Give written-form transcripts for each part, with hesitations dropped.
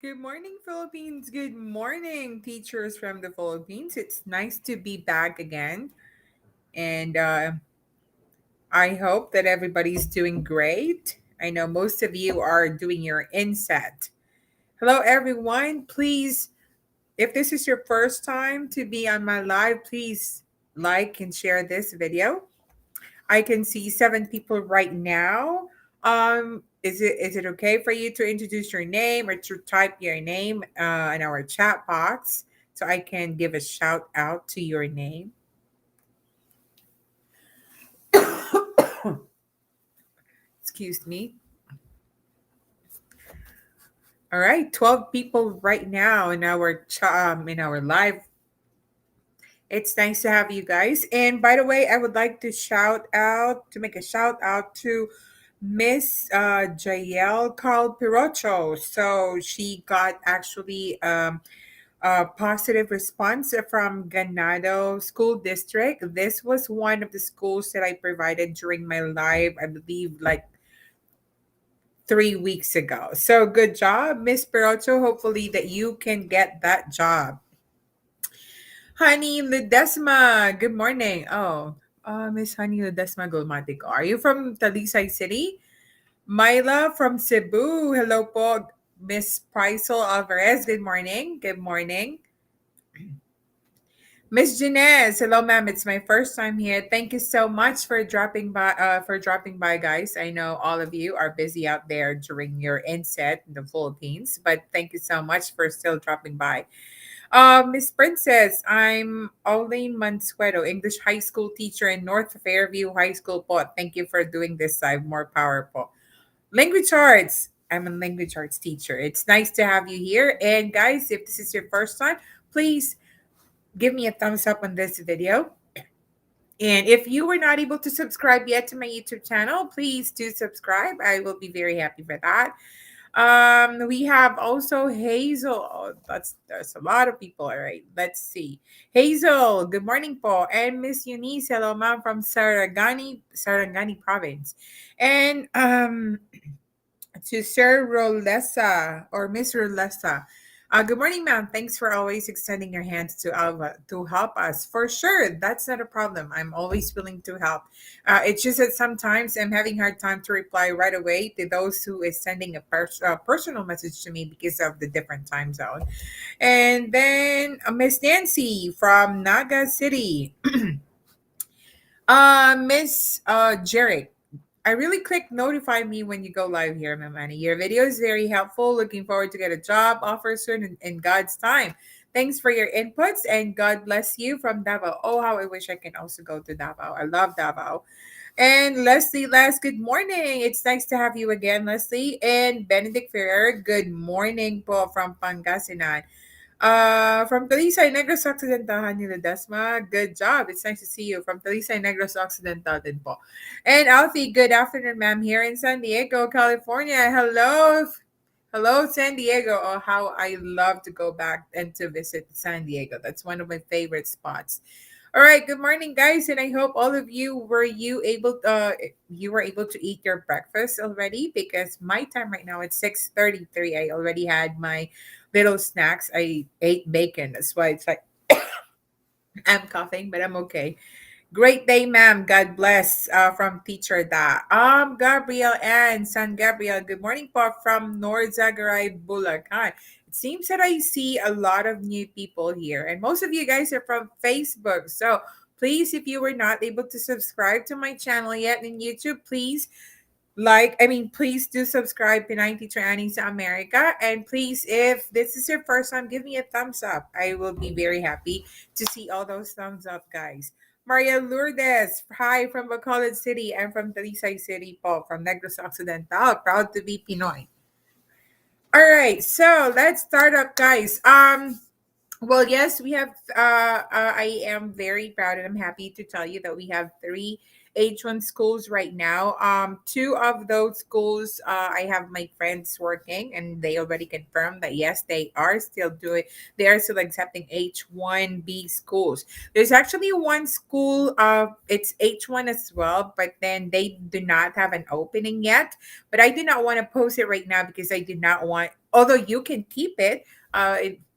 Good morning, Philippines. Good morning, teachers from the Philippines. It's nice to be back again. And I hope that everybody's doing great. I know most of you are doing your inset. Hello, everyone. Please, if this is your first time to be on my live, please like and share this video. I can see 7 people right now. Is it okay for you to introduce your name or to type your name in our chat box so I can give a shout out to your name? Excuse me. All right, 12 people right now in our in our live. It's nice to have you guys. And by the way, I would like to make a shout out to Miss Jael Carl Pirocho. So she got actually a positive response from Ganado School District. This was one of the schools that I provided during my live, I believe, like 3 weeks ago. So good job, Miss Pirocho. Hopefully that you can get that job. Honey Ledesma, good morning. Miss Honey Ledesma Gulmatico. Are you from Talisay City? Myla from Cebu. Hello po, Miss Priscil Alvarez. Good morning. Good morning. Miss Janez, hello ma'am. It's my first time here. Thank you so much for dropping by, guys. I know all of you are busy out there during your inset in the Philippines, but thank you so much for still dropping by. Miss Princess, I'm Pauline Mansueto, English high school teacher in North Fairview High School po. Thank you for doing this live. More powerful. Language arts. I'm a language arts teacher. It's nice to have you here. And guys, if this is your first time, please give me a thumbs up on this video. And if you were not able to subscribe yet to my YouTube channel, please do subscribe. I will be very happy for that. We have also Hazel. Oh, that's a lot of people. All right, let's see. Hazel, good morning po. And Miss Eunice, hello ma'am from Sarangani province. And to Sir Rolessa or Miss Rolessa. Good morning, ma'am. Thanks for always extending your hands to Alva to help us. For sure, that's not a problem. I'm always willing to help. It's just that sometimes I'm having hard time to reply right away to those who is sending a personal message to me because of the different time zone. And then Miss Nancy from Naga City. Miss Jarek, I really click notify me when you go live here, Mamani. Your video is very helpful. Looking forward to get a job offer soon in God's time. Thanks for your inputs and God bless you from Davao. Oh, how I wish I can also go to Davao. I love Davao. And Leslie last, good morning. It's nice to have you again, Leslie. And Benedict Ferrer, good morning po from Pangasinan. From Talisay Negros Occidental, Hani Ledesma. Good job. It's nice to see you from Talisay Negros Occidental din po. And Alfie, good afternoon, ma'am, here in San Diego, California. Hello. Hello, San Diego. Oh, how I love to go back and to visit San Diego. That's one of my favorite spots. All right, good morning, guys, and I hope all of you were able to eat your breakfast already because my time right now it's 6:33. I already had my little snacks. I ate bacon. That's why it's like I'm coughing, but I'm okay. Great day, ma'am. God bless. From Teacher Da. Gabriel and San Gabriel. Good morning po from North Zagaray, Bulacan. It seems that I see a lot of new people here, and most of you guys are from Facebook. So please, if you were not able to subscribe to my channel yet in YouTube, please do subscribe to 90 Trianis America. And please, if this is your first time, give me a thumbs up. I will be very happy to see all those thumbs up, guys. Maria Lourdes, hi from Bacolod City. I'm from Talisay City po, from Negros Occidental. Proud to be Pinoy. All right, so let's start up, guys. Well, yes, we have. I am very proud and I'm happy to tell you that we have three H1 schools right now. Two of those schools, I have my friends working, and they already confirmed that yes, they are still doing. They are still accepting H1B schools. There's actually one school. It's H1 as well, but then they do not have an opening yet. But I do not want to post it right now because I do not want although you can keep it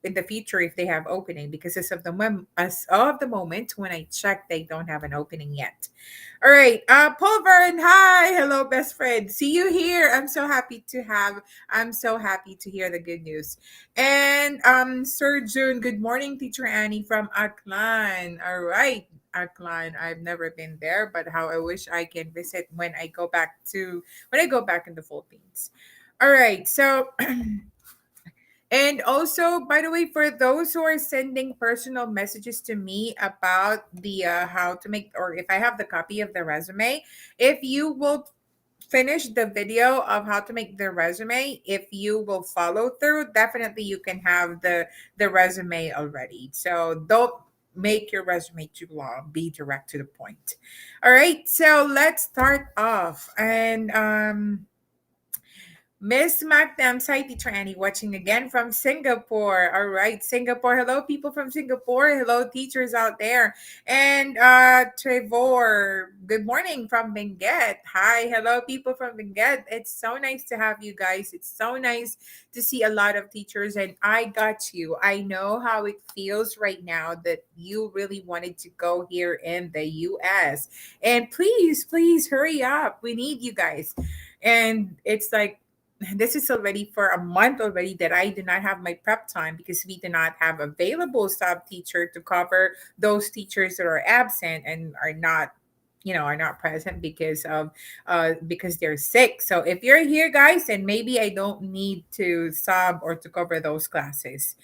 in the future if they have opening, because as of the moment when I check, they don't have an opening yet. All right, Pulver, hi, hello, best friend. See you here. I'm so happy to hear the good news. And Sir June, good morning, Teacher Annie from Aklan. All right, Aklan. I've never been there, but how I wish I can visit when I go back in the Philippines. All right, so and also, by the way, for those who are sending personal messages to me about the how to make, or if I have the copy of the resume, if you will finish the video of how to make the resume, if you will follow through, definitely you can have the resume already. So don't make your resume too long. Be direct to the point. All right, so let's start off. And Miss Macdam, hi teacher Annie, watching again from Singapore. All right, Singapore. Hello, people from Singapore. Hello, teachers out there. And Trevor, good morning from Benguet. Hi, hello, people from Benguet. It's so nice to have you guys. It's so nice to see a lot of teachers, and I got you. I know how it feels right now that you really wanted to go here in the US. And please, please hurry up. We need you guys. And it's like, this is already for a month already that I do not have my prep time because we do not have available sub teacher to cover those teachers that are absent and are not present because they're sick. So if you're here guys, then maybe I don't need to sub or to cover those classes.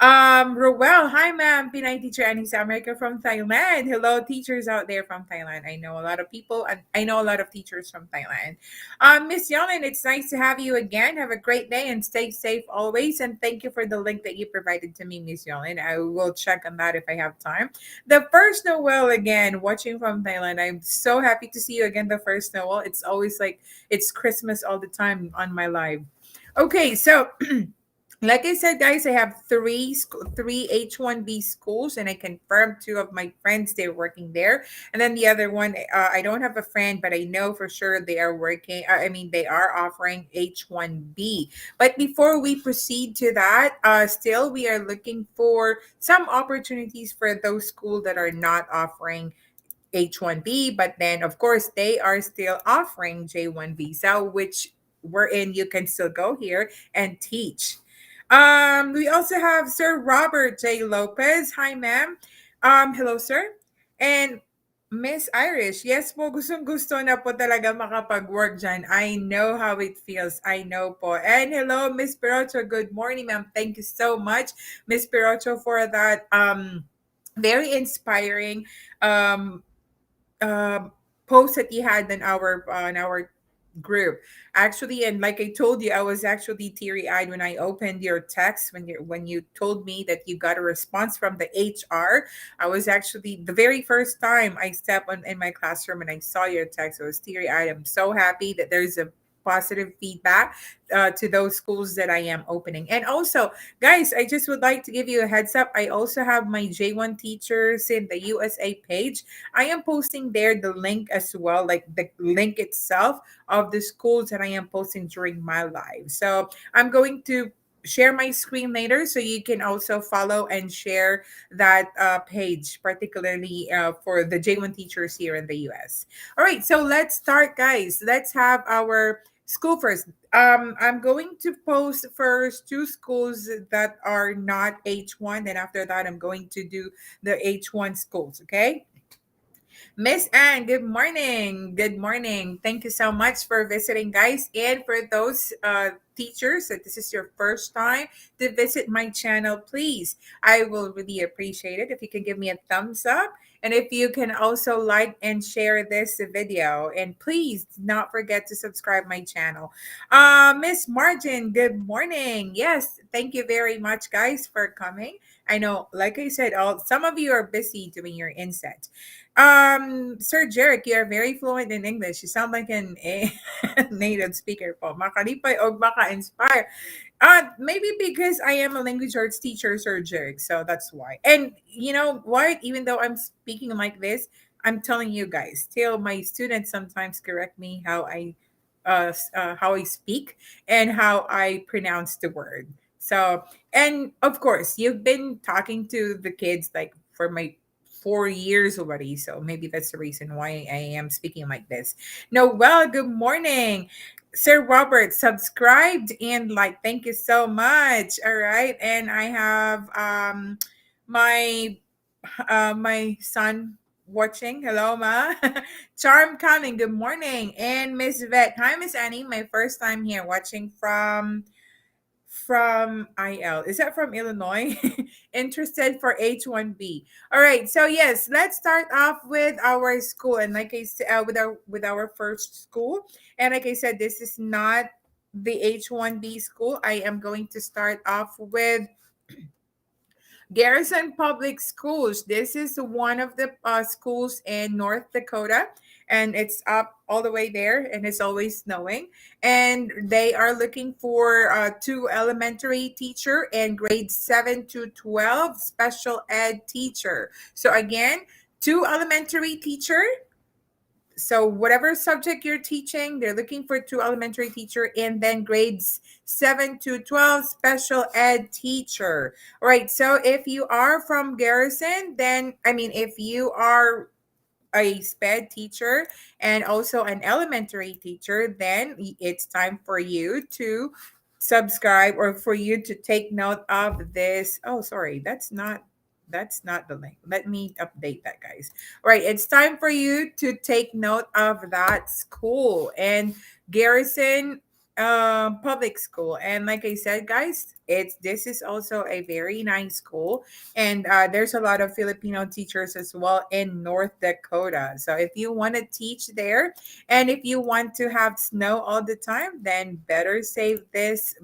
Roel, hi ma'am, Pinay teacher Anissa America from Thailand. Hello, teachers out there from Thailand. I know a lot of people, and I know a lot of teachers from Thailand. Miss Yolin, it's nice to have you again. Have a great day and stay safe always. And thank you for the link that you provided to me, Miss Yolin. I will check on that if I have time. The first Noel again, watching from Thailand. I'm so happy to see you again. The first Noel. It's always like it's Christmas all the time on my live. Okay, so like I said, guys, I have three H1B schools, and I confirmed two of my friends they're working there, and then the other one, I don't have a friend, but I know for sure they are working. I mean, they are offering H1B. But before we proceed to that, still we are looking for some opportunities for those schools that are not offering H1B, but then of course they are still offering J1 visa, which wherein you can still go here and teach. We also have Sir Robert J. Lopez. Hi, ma'am. Hello, sir. And Miss Irish, yes po, gustong gusto na po talaga makapag-work dyan. I know how it feels. I know po. And hello, Miss Pirocho. Good morning, ma'am. Thank you so much, Miss Pirocho, for that very inspiring um uh, post that you had in our group. Actually, and like I told you, I was actually teary eyed when I opened your text when you told me that you got a response from the HR. I was actually the very first time I stepped on in my classroom and I saw your text. I was teary eyed. I'm so happy that there's a positive feedback to those schools that I am opening. And also, guys, I just would like to give you a heads up. I also have my J1 teachers in the USA page. I am posting there the link as well, like the link itself of the schools that I am posting during my live. So I'm going to share my screen later so you can also follow and share that page, particularly for the J1 teachers here in the US. All right, so let's start, guys. Let's have our school first. I'm going to post first two schools that are not H1, and after that, I'm going to do the H1 schools, okay? Miss Anne, good morning. Good morning. Thank you so much for visiting, guys. And for those teachers that this is your first time to visit my channel, please, I will really appreciate it if you can give me a thumbs up. And if you can also like and share this video. And please do not forget to subscribe my channel. Miss Margin, good morning. Yes, thank you very much, guys, for coming. I know, like I said, some of you are busy doing your inset. Sir Jerick, you are very fluent in English. You sound like a native speaker po. Makalipay o maka-inspire. Maybe because I am a language arts teacher, Sir Jerick, so that's why. And you know what? Even though I'm speaking like this, I'm telling you guys, still my students sometimes correct me how I how I speak and how I pronounce the word. So, and of course, you've been talking to the kids like for my 4 years already. So maybe that's the reason why I am speaking like this. No, well, good morning. Sir Robert subscribed and like thank you so much. All right. And I have my my son watching. Hello, Ma. Charm coming. Good morning. And Miss Vet. Hi, Miss Annie. My first time here watching from IL. Is that from Illinois? Interested for H1B. All right. So yes, let's start off with our school and like I said, with our first school. And like I said, this is not the H1B school. I am going to start off with Garrison Public Schools. This is one of the schools in North Dakota, and it's up all the way there, and it's always snowing. And they are looking for two elementary teacher and grade 7 to 12 special ed teacher. So again, two elementary teacher, so whatever subject you're teaching, they're looking for two elementary teacher and then grades 7 to 12 special ed teacher. All right, so if you are from Garrison, then I mean if you are a sped teacher and also an elementary teacher, then it's time for you to subscribe or for you to take note of this. Oh, sorry, that's not the link. Let me update that, guys. All right, it's time for you to take note of that school and Garrison public school. And like I said, guys, it's this is also a very nice school and there's a lot of Filipino teachers as well in North Dakota. So if you want to teach there, and if you want to have snow all the time, then better save this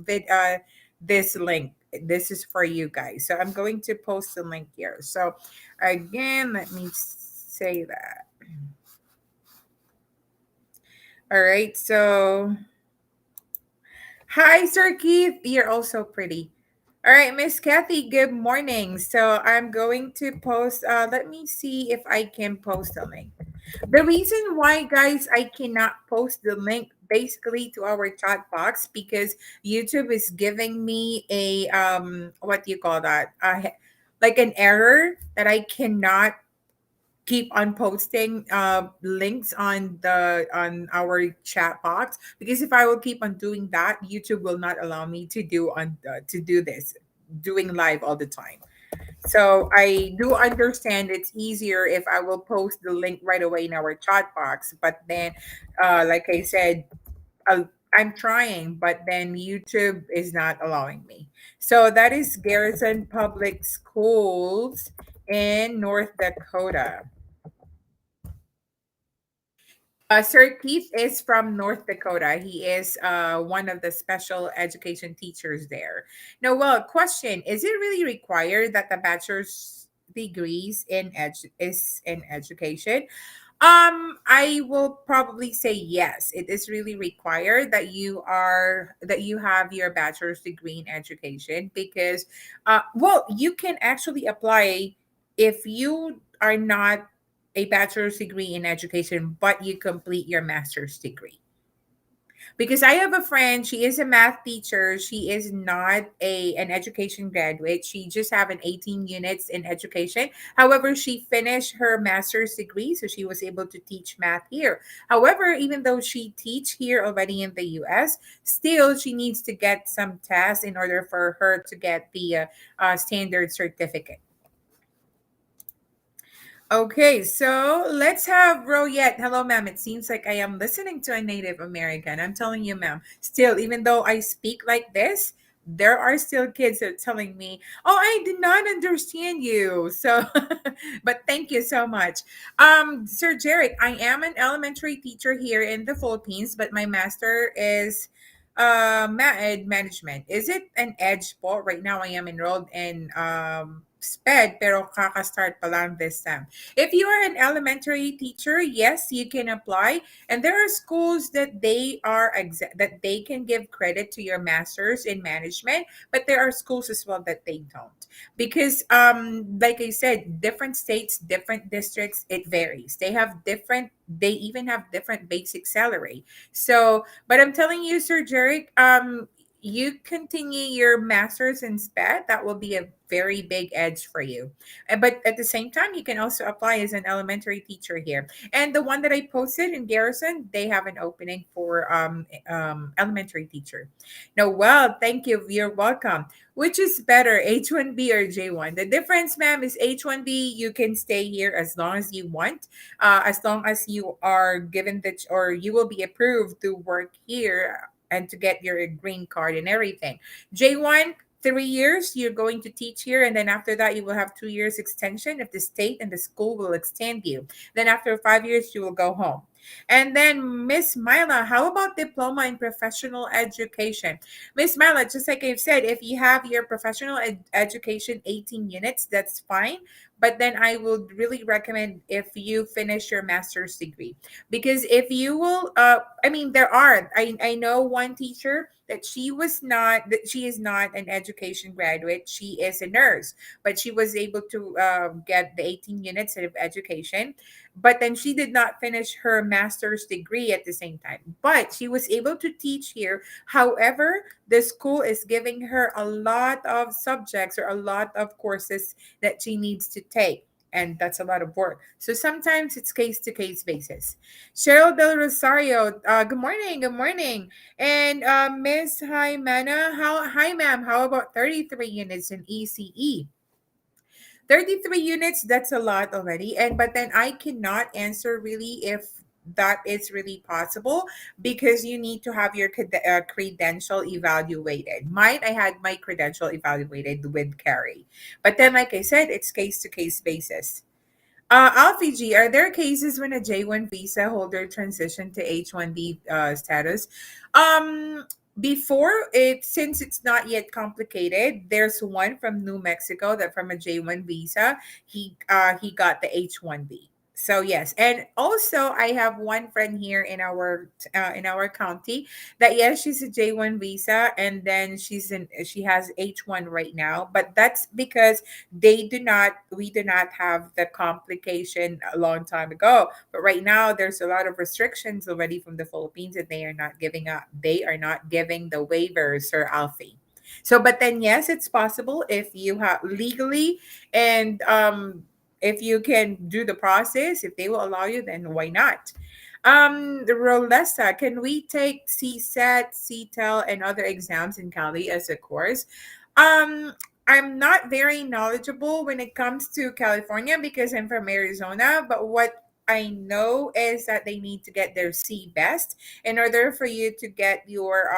link. This is for you guys. So I'm going to post the link here. So again, let me say that. All right. So hi, Sir Keith. You're also pretty. All right, Miss Kathy, good morning. So I'm going to post, let me see if I can post a link. The reason why, guys, I cannot post the link basically to our chat box because YouTube is giving me a, what do you call that? Like an error that I cannot keep on posting links on our chat box because if I will keep on doing that, YouTube will not allow me to do this doing live all the time. So I do understand it's easier if I will post the link right away in our chat box, but then like I said, I'm trying, but then YouTube is not allowing me. So that is Garrison Public Schools in North Dakota. Sir Keith is from North Dakota. He is one of the special education teachers there. Now, well, question: is it really required that the bachelor's degrees is in education? I will probably say yes. It is really required that you have your bachelor's degree in education because, well, you can actually apply if you are not a bachelor's degree in education, but you complete your master's degree. Because I have a friend, she is a math teacher. She is not a an education graduate. She just have an 18 units in education. However, she finished her master's degree, so she was able to teach math here. However, even though she teach here already in the US, still she needs to get some tests in order for her to get the standard certificate. Okay, so let's have Royette. Hello, ma'am. It seems like I am listening to a Native American. I'm telling you, ma'am. Still, even though I speak like this, there are still kids that are telling me, "Oh, I did not understand you." So, but thank you so much, Sir Jarek. I am an elementary teacher here in the Philippines, but my master is management. Is it an edge sport right now? I am enrolled in SPED pero kaka-start pa lang this time. If you are an elementary teacher, yes, you can apply. And there are schools that that they can give credit to your masters in management, but there are schools as well that they don't. Because like I said, different states, different districts, it varies. They even have different basic salary. So, but I'm telling you, Sir Jerick, you continue your master's in SPED, that will be a very big edge for you. But at the same time, you can also apply as an elementary teacher here. And the one that I posted in Garrison, they have an opening for elementary teacher. No, well, thank you. You're welcome. Which is better, H1B or J1? The difference, ma'am, is H1B, you can stay here as long as you want, as long as you are given or you will be approved to work here and to get your green card and everything. J1, 3 years you're going to teach here, and then after that you will have 2 years extension if the state and the school will extend you. Then after 5 years you will go home. And then Miss Myla, how about diploma in professional education? Miss Myla, just like I've said, if you have your professional education 18 units, that's fine. But then I would really recommend if you finish your master's degree, because if you will I mean, I know one teacher that she is not an education graduate, she is a nurse, but she was able to get the 18 units of education, but then she did not finish her master's degree at the same time, but she was able to teach here. However, the school is giving her a lot of subjects or a lot of courses that she needs to take, and that's a lot of work. So sometimes it's case to case basis. Cheryl Del Rosario, good morning, good morning. And Miss Mana, hi ma'am, how about 33 units in ECE? 33 units, that's a lot already. And but then I cannot answer really if that is really possible, because you need to have your credential evaluated. I had my credential evaluated with Carrie. But then, like I said, it's case to case basis. Alfie G, are there cases when a J1 visa holder transitioned to H1B status? Um, Before it, since it's not yet complicated, there's one from New Mexico that from a J1 visa, he got the H1B. So yes, and also I have one friend here in our county that yes, she's a J1 visa, and then she has H1 right now, but that's because we do not have the complication a long time ago, but right now there's a lot of restrictions already from the Philippines, and they are not giving the waivers, Sir Alfie. So but then yes, it's possible if you have legally, and if you can do the process, if they will allow you, then why not? The Rolessa, can we take CSET, CTEL, and other exams in Cali as a course? Um, I'm not very knowledgeable when it comes to California because I'm from Arizona, but what I know is that they need to get their C best in order for you to get your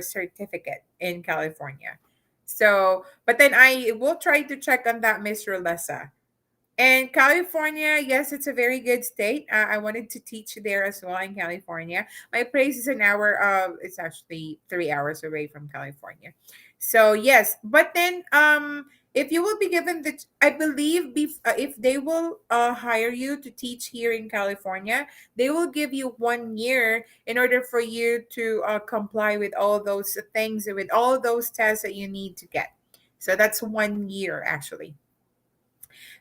certificate in California. So, but then I will try to check on that, Miss Rolessa. And California, yes, it's a very good state. I wanted to teach there as well in California. My place is an hour. It's actually 3 hours away from California. So yes, but then if you will be given I believe if they will hire you to teach here in California, they will give you 1 year in order for you to comply with all those things and with all those tests that you need to get. So that's 1 year actually.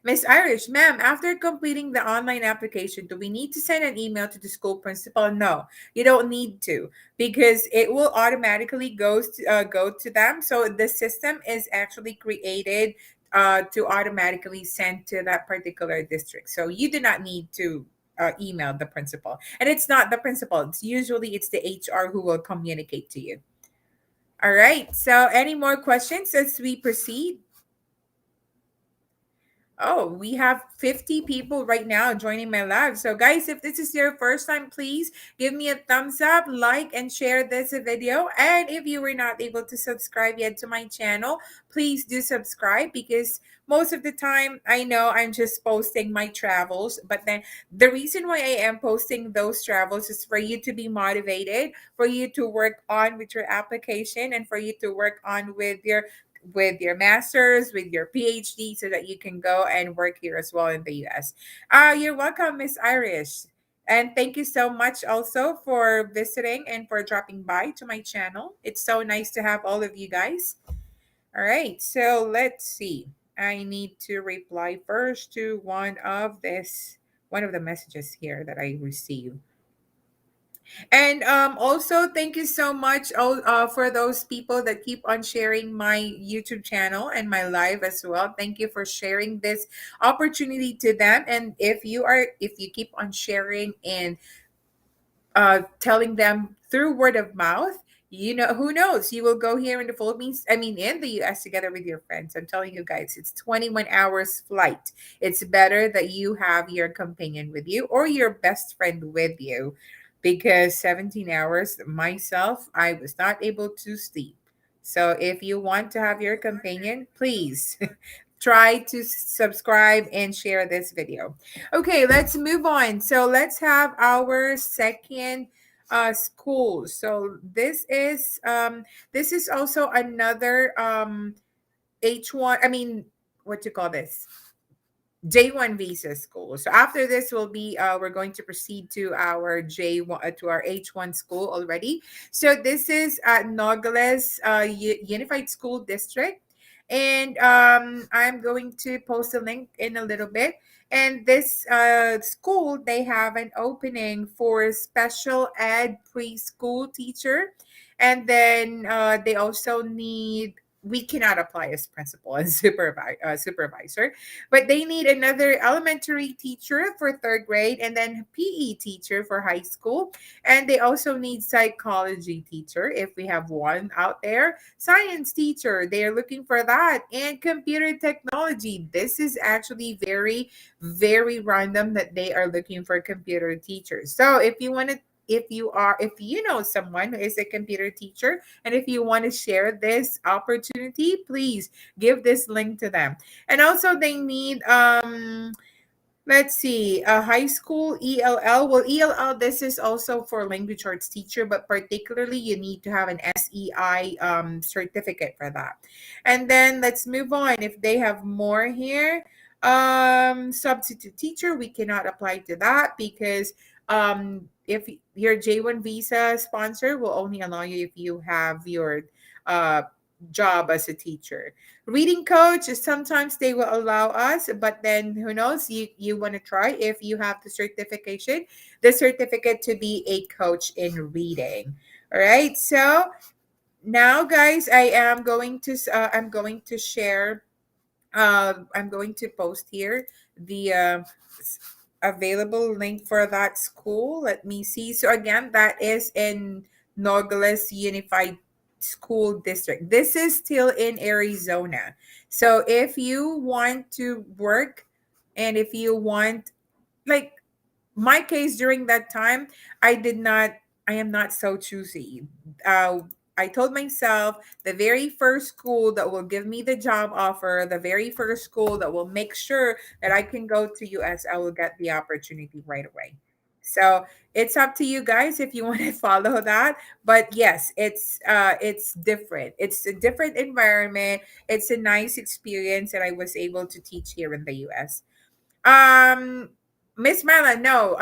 Miss Irish, ma'am, after completing the online application, do we need to send an email to the school principal? No, you don't need to, because it will automatically go to them. So the system is actually created to automatically send to that particular district. So you do not need to email the principal, and it's not the principal. It's the HR who will communicate to you. All right. So any more questions as we proceed? Oh, we have 50 people right now joining my live. So, guys, if this is your first time, please give me a thumbs up, like, and share this video. And if you were not able to subscribe yet to my channel, please do subscribe, because most of the time I know I'm just posting my travels. But then the reason why I am posting those travels is for you to be motivated, for you to work on with your application, and for you to work on with your with your master's, with your PhD, so that you can go and work here as well in the US. You're welcome, Miss Irish. And thank you so much also for visiting and for dropping by to my channel. It's so nice to have all of you guys. All right, so let's see. I need to reply first to one of the messages here that I received. And also, thank you so much for those people that keep on sharing my YouTube channel and my live as well. Thank you for sharing this opportunity to them. And if you keep on sharing and telling them through word of mouth, you know, who knows, you will go here in the Philippines, I mean in the US, together with your friends. I'm telling you guys, it's 21 hours flight. It's better that you have your companion with you or your best friend with you, because 17 hours myself, I was not able to sleep. So if you want to have your companion, please try to subscribe and share this video. Okay, let's move on. So let's have our second school. So this is also another H1, I mean, what you call this? J1 visa school. So after this will be we're going to proceed to our J1 to our H1 school already. So this is Nogales Unified School District, and I'm going to post a link in a little bit. And this school, they have an opening for special ed preschool teacher, and then they also need, we cannot apply as principal and supervisor, but they need another elementary teacher for third grade, and then PE teacher for high school. And they also need psychology teacher if we have one out there. Science teacher, they are looking for that. And computer technology. This is actually very, very random that they are looking for computer teachers. So if you know someone who is a computer teacher, and if you want to share this opportunity, please give this link to them. And also they need let's see, a high school ELL. Well, ELL, this is also for language arts teacher, but particularly you need to have an SEI certificate for that. And then let's move on. If they have more here, substitute teacher, we cannot apply to that because if your J1 visa sponsor will only allow you if you have your uh job as a teacher. Reading coach, sometimes they will allow us, but then who knows, you want to try if you have the certificate to be a coach in reading. All right, so now guys, I'm going to share, I'm going to post here the available link for that school. Let me see. So again, that is in Nogales Unified School District. This is still in Arizona. So if you want to work, and if you want, like my case during that time, I am not so choosy. uh I told myself the very first school that will give me the job offer, the very first school that will make sure that I can go to US, I will get the opportunity right away. So it's up to you guys if you want to follow that. But yes, it's different, it's a different environment, it's a nice experience that I was able to teach here in the US. um, Miss Marla, no.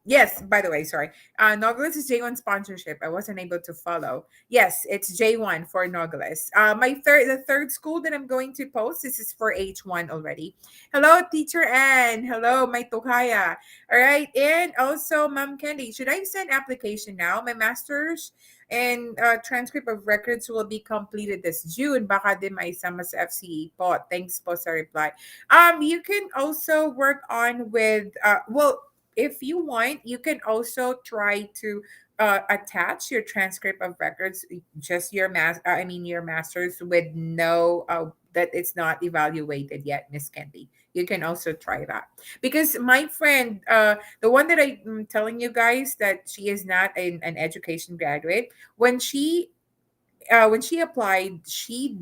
Yes. By the way, sorry. Nogales is J1 sponsorship. I wasn't able to follow. Yes, it's J1 for Nogales. The third school that I'm going to post. This is for H1 already. Hello, Teacher Anne. Hello, my Tokaya. All right, and also Ma'am Candy. Should I send application now? My master's and transcript of records will be completed this June. Baka din maisama sa FCE po. Thanks po sa reply. You can also work on with if you want, you can also try to attach your transcript of records, just your master's with no that it's not evaluated yet, Miss Candy. You can also try that because my friend, the one that I'm telling you guys that she is not an education graduate, when she applied, she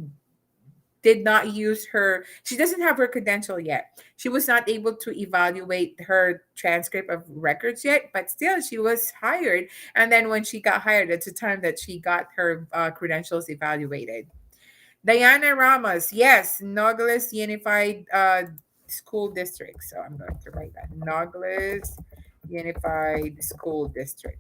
did not use her, she doesn't have her credential yet, she was not able to evaluate her transcript of records yet, but still she was hired. And then when she got hired, it's the time that she got her credentials evaluated. Diana Ramos, yes, Nogales Unified School District. So I'm going to write that. Nogales Unified School District.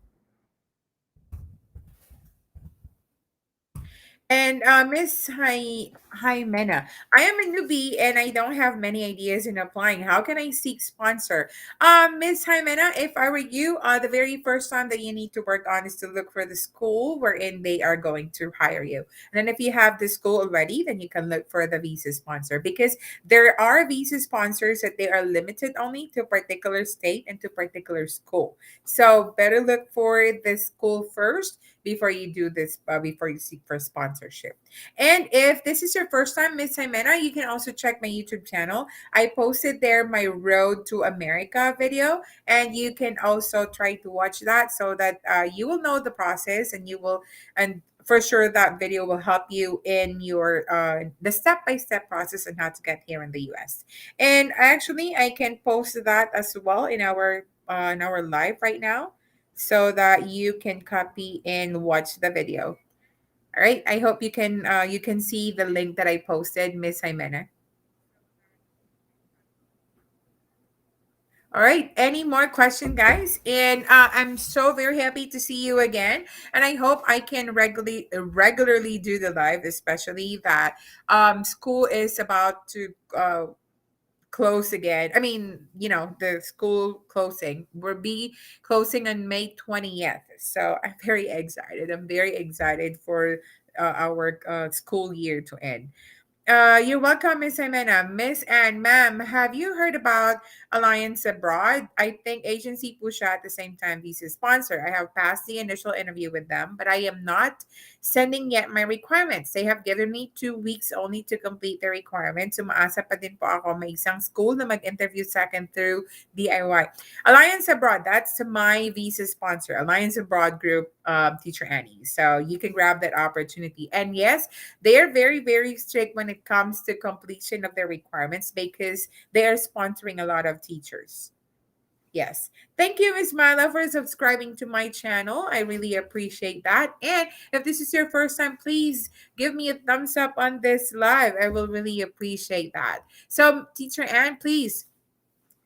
And Miss Jimena, I am a newbie and I don't have many ideas in applying. How can I seek sponsor? Miss Jimena, if I were you, the very first time that you need to work on is to look for the school wherein they are going to hire you. And then if you have the school already, then you can look for the visa sponsor, because there are visa sponsors that they are limited only to particular state and to particular school. So better look for the school first before you do this, before you seek for sponsorship. And if this is your first time, Miss Jimena, you can also check my YouTube channel. I posted there my Road to America video, and you can also try to watch that so that you will know the process, and you will, and for sure that video will help you in your the step-by-step process on how to get here in the US. And actually I can post that as well in our live right now, so that you can copy and watch the video. All right. I hope you can see the link that I posted, Miss Jimena. All right. Any more question, guys? And I'm so very happy to see you again. And I hope I can regularly do the live, especially that school is about to close again. I mean, the school closing will be closing on May 20th. So I'm very excited. I'm very excited for our school year to end. You're welcome, Miss Jimena. Miss Anne, ma'am, have you heard about Alliance Abroad? I think agency Pusha at the same time visa sponsor. I have passed the initial interview with them, but I am not sending yet my requirements. They have given me 2 weeks only to complete the requirements. Umaasa pa din po ako may isang school na mag-interview sa akin through DIY. Alliance Abroad, that's my visa sponsor. Alliance Abroad Group, Teacher Annie. So you can grab that opportunity. And yes, they are very, very strict when it comes to completion of their requirements, because they are sponsoring a lot of teachers. Yes. Thank you, Miss Mila, for subscribing to my channel. I really appreciate that. And if this is your first time, please give me a thumbs up on this live. I will really appreciate that. So, Teacher Ann, please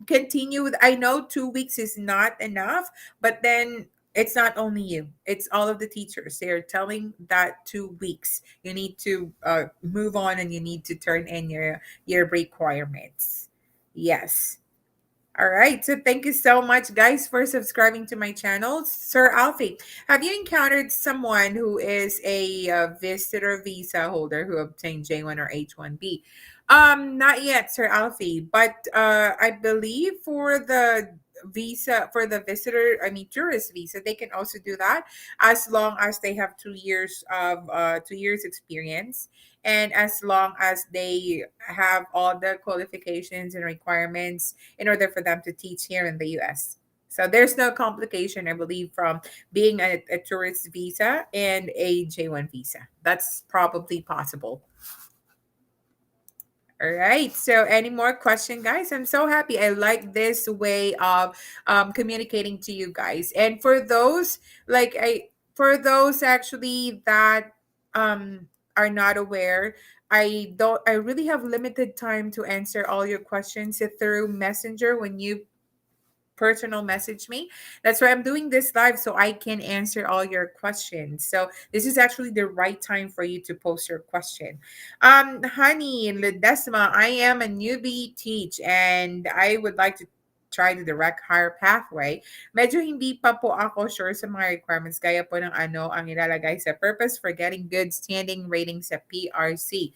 continue with, I know 2 weeks is not enough, but then it's not only you, it's all of the teachers. They're telling that 2 weeks you need to move on, and you need to turn in your requirements. Yes. All right. So thank you so much, guys, for subscribing to my channel. Sir Alfie, have you encountered someone who is a visitor visa holder who obtained J1 or H1B? Not yet, Sir Alfie, but I believe for the visa, for the visitor, I mean tourist visa, they can also do that as long as they have 2 years of 2 years experience, and as long as they have all the qualifications and requirements in order for them to teach here in the US. So there's no complication, I believe, from being a tourist visa and a J1 visa. That's probably possible. All right. So, any more question, guys? I'm so happy. I like this way of communicating to you guys. And for those, for those actually that are not aware, I really have limited time to answer all your questions through Messenger when you personal message me. That's why I'm doing this live, so I can answer all your questions. So this is actually the right time for you to post your question. Honey Ledesma, I am a newbie teach and I would like to try the direct hire pathway. Medyo hindi pa po ako sure sa mga requirements gaya po ng ano ang ilalagay sa purpose for getting good standing rating sa PRC.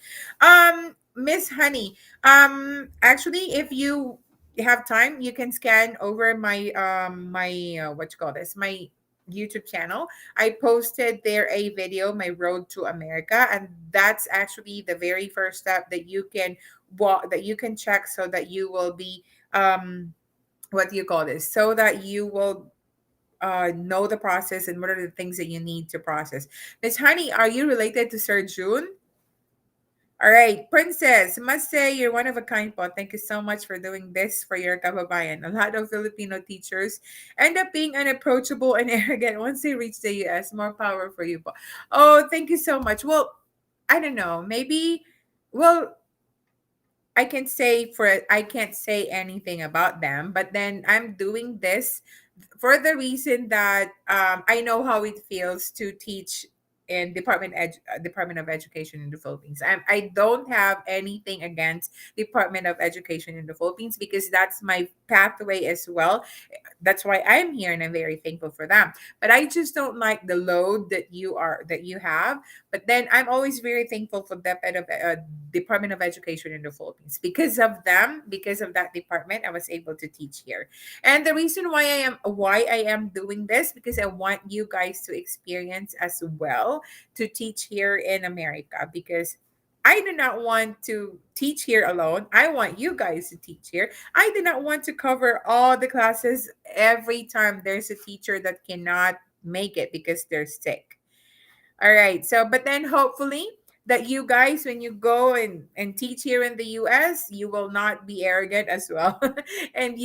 Miss Honey, actually if you have time, you can scan over my what you call this, my YouTube channel. I posted there a video, my Road to America, and that's actually the very first step that you can that you can check, so that you will be what do you call this, so that you will know the process and what are the things that you need to process. Miss Honey, are you related to Sir June? All right, Princess, must say you're one of a kind po. Thank you so much for doing this for your kababayan. A lot of Filipino teachers end up being unapproachable and arrogant once they reach the US. More power for you po. Oh, thank you so much. Well, I don't know, maybe, well, I can't say anything about them, but then I'm doing this for the reason that I know how it feels to teach in Department of Education in the Philippines. I don't have anything against Department of Education in the Philippines because that's my pathway as well. That's why I'm here and I'm very thankful for them. But I just don't like the load that you have. But then I'm always very thankful for the Department of Education in the Philippines. Because of them, because of that department, I was able to teach here. And the reason why I am doing this because I want you guys to experience as well to teach here in America because I do not want to teach here alone. I want you guys to teach here. I do not want to cover all the classes every time there's a teacher that cannot make it because they're sick. All right. So, but then hopefully that you guys, when you go and teach here in the US, you will not be arrogant as well. And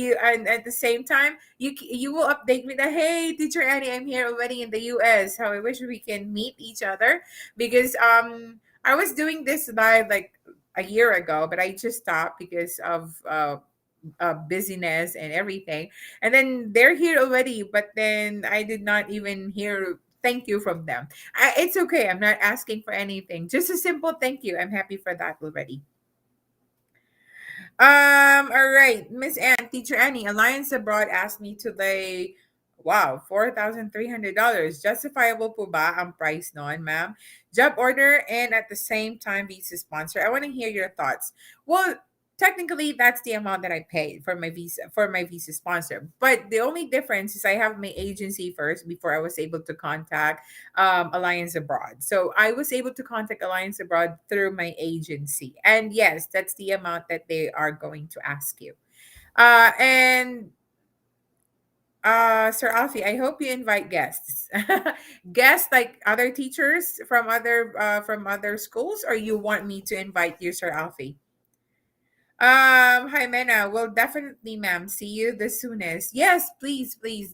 at the same time, you will update me that, hey, teacher Annie, I'm here already in the US. How I wish we can meet each other because I was doing this live like a year ago, but I just stopped because of busyness and everything. And then they're here already, but then I did not even hear thank you from them. It's okay. I'm not asking for anything. Just a simple thank you. I'm happy for that already. All right, Miss Ann, Teacher Annie, Alliance Abroad asked me to lay, wow, $4,300. Justifiable po ba ang price noon, ma'am? Job order and at the same time visa sponsor. I want to hear your thoughts. Well, technically that's the amount that I paid for my visa sponsor. But the only difference is I have my agency first before I was able to contact Alliance Abroad. So I was able to contact Alliance Abroad through my agency. And yes, that's the amount that they are going to ask you. And Sir Alfie, I hope you invite guests. Guests like other teachers from other schools, or you want me to invite you, Sir Alfie? Hi Mena. Well, definitely, ma'am. See you the soonest. Yes, please, please.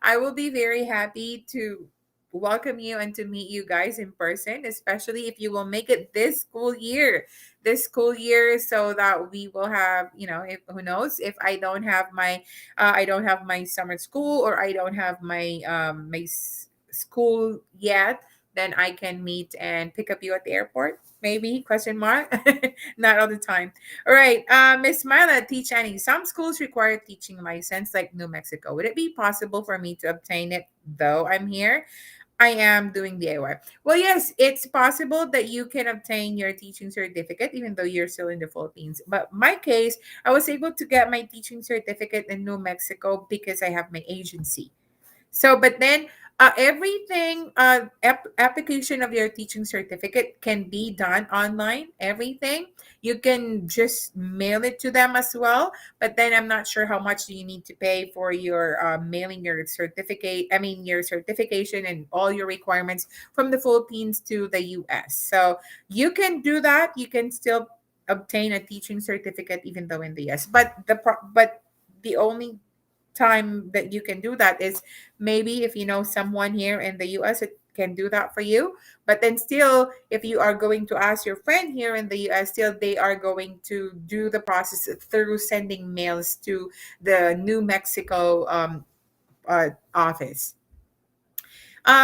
I will be very happy to welcome you and to meet you guys in person, especially if you will make it this school year, so that we will have, if who knows, if I don't have my summer school or I don't have my school yet, then I can meet and pick up you at the airport. Maybe question mark. Not all the time. All right, Miss Myla, teach any. Some schools require teaching license, like New Mexico. Would it be possible for me to obtain it though I'm here? I am doing DIY. Well, yes, it's possible that you can obtain your teaching certificate even though you're still in the Philippines. But my case, I was able to get my teaching certificate in New Mexico because I have my agency. So, but then everything, application of your teaching certificate can be done online. Everything you can just mail it to them as well. But then I'm not sure how much do you need to pay for your mailing your certificate. I mean your certification and all your requirements from the Philippines to the U.S. So you can do that. You can still obtain a teaching certificate even though in the U.S. But the only time that you can do that is maybe if you know someone here in the US that can do that for you. But then still, if you are going to ask your friend here in the US, still they are going to do the process through sending mails to the New Mexico office.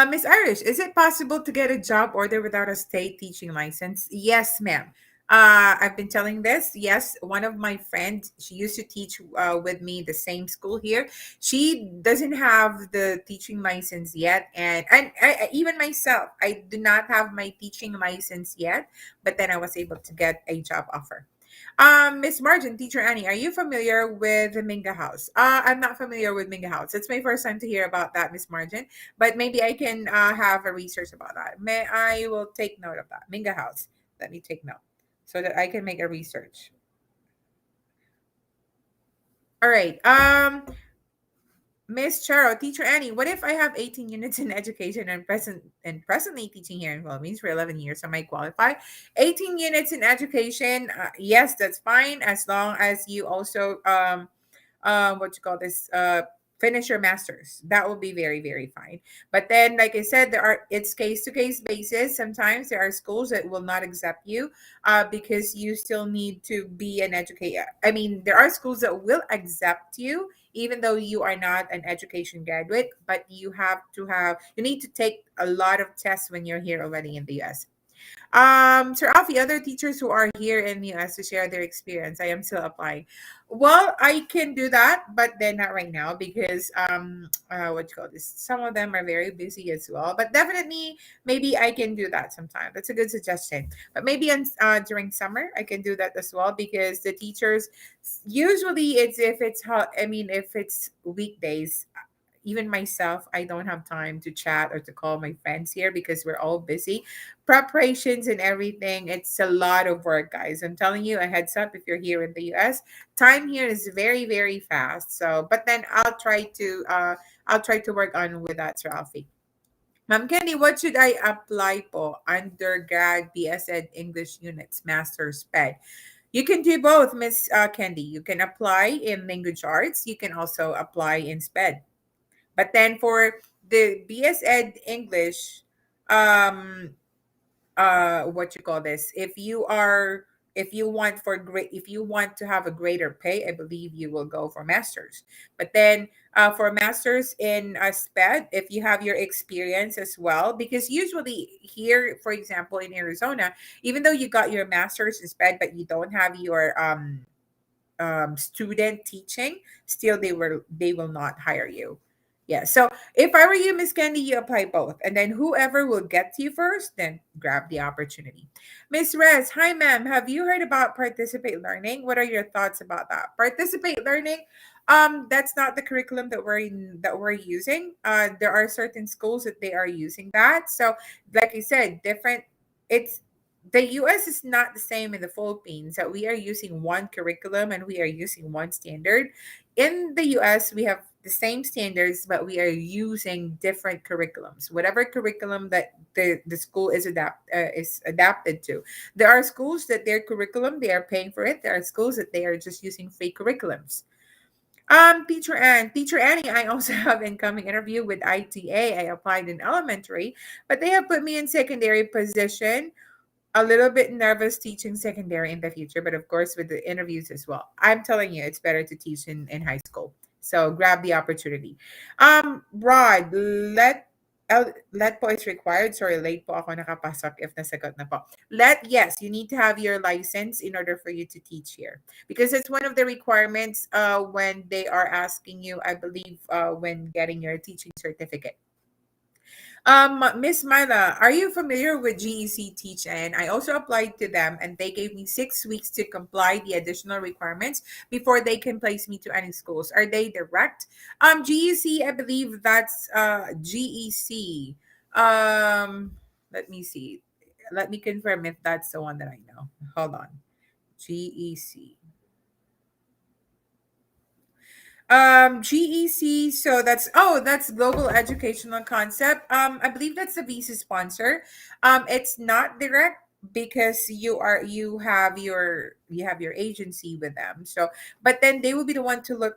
Miss Irish, is it possible to get a job order without a state teaching license? Yes, ma'am. I've been telling this. Yes, one of my friends, she used to teach with me the same school here. She doesn't have the teaching license yet, even myself, I do not have my teaching license yet. But then I was able to get a job offer. Miss Margin, Teacher Annie, are you familiar with the Minga House? I'm not familiar with Minga House. It's my first time to hear about that, Miss Margin. But maybe I can have a research about that. May I will take note of that. Minga House. Let me take note so that I can make a research. All right. Miss Charo, Teacher Annie, what if I have 18 units in education and presently teaching here in Philippines for 11 years? Am I qualify? 18 units in education, yes, that's fine as long as you also what you call this finish your masters. That will be very, very fine. But then, like I said, it's case to case basis. Sometimes there are schools that will not accept you because you still need to be an educator. I mean, there are schools that will accept you even though you are not an education graduate, but you need to take a lot of tests when you're here already in the US. Sir Alfie, other teachers who are here in the US to share their experience. I am still applying. Well, I can do that, but then not right now because what you call this? Some of them are very busy as well. But definitely, maybe I can do that sometime. That's a good suggestion. But maybe during summer I can do that as well because the teachers usually it's if it's hot. I mean, if it's weekdays, even myself, I don't have time to chat or to call my friends here because we're all busy. Preparations and everything, it's a lot of work, guys. I'm telling you, a heads up if you're here in the US. Time here is very, very fast. So, but then I'll try to work on with that, Sir Alfie. Ma'am Kenny, what should I apply for? Undergrad, BS Ed, English units, Master's Ped. You can do both, Miss Candy. You can apply in language arts. You can also apply in SPED. But then for the BS Ed English, um, what you call this? If you want to have a greater pay, I believe you will go for masters. But then for masters in SPED, if you have your experience as well, because usually here, for example, in Arizona, even though you got your masters in SPED, but you don't have your student teaching, still they will not hire you. Yeah. So if I were you, Miss Candy, you apply both, and then whoever will get to you first, then grab the opportunity. Miss Rez, hi ma'am. Have you heard about participate learning? What are your thoughts about that? Participate learning. That's not the curriculum that we're using. There are certain schools that they are using that. So, like I said, different. It's the US is not the same in the Philippines that we are using one curriculum and we are using one standard. In the US, we have the same standards, but we are using different curriculums. Whatever curriculum that the school is adapted to. There are schools that their curriculum they are paying for it. There are schools that they are just using free curriculums. Teacher Annie, I also have incoming interview with ITA. I applied in elementary, but they have put me in secondary position. A little bit nervous teaching secondary in the future, but of course with the interviews as well. I'm telling you, it's better to teach in high school. So grab the opportunity. Rod, let po is required. Sorry, late po ako nakapasok if nasagot na po. Yes, you need to have your license in order for you to teach here. Because it's one of the requirements when they are asking you, I believe, when getting your teaching certificate. Miss Myla, are you familiar with GEC Teach In? I also applied to them and they gave me 6 weeks to comply the additional requirements before they can place me to any schools. Are they direct? GEC, I believe that's GEC. Let me see. Let me confirm if that's the one that I know. Hold on. GEC. GEC, so that's Global Educational Concept. I believe that's the visa sponsor. It's not direct because you have your agency with them. So, but then they will be the one to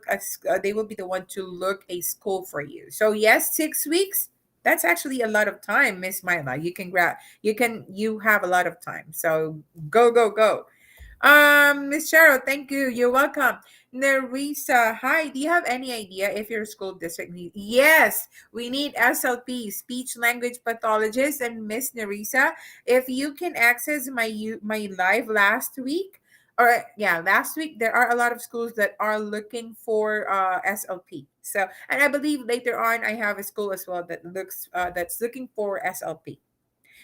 they will be the one to look a school for you. So yes, 6 weeks. That's actually a lot of time, Miss Myla. You have a lot of time. So go, go, go. Miss Cheryl, thank you. You're welcome. Nerissa, hi. Do you have any idea if your school district needs? Yes, we need SLP, speech language pathologist, and Miss Nerissa. If you can access my live last week, or yeah, last week there are a lot of schools that are looking for SLP. So, and I believe later on I have a school as well that's looking for SLP.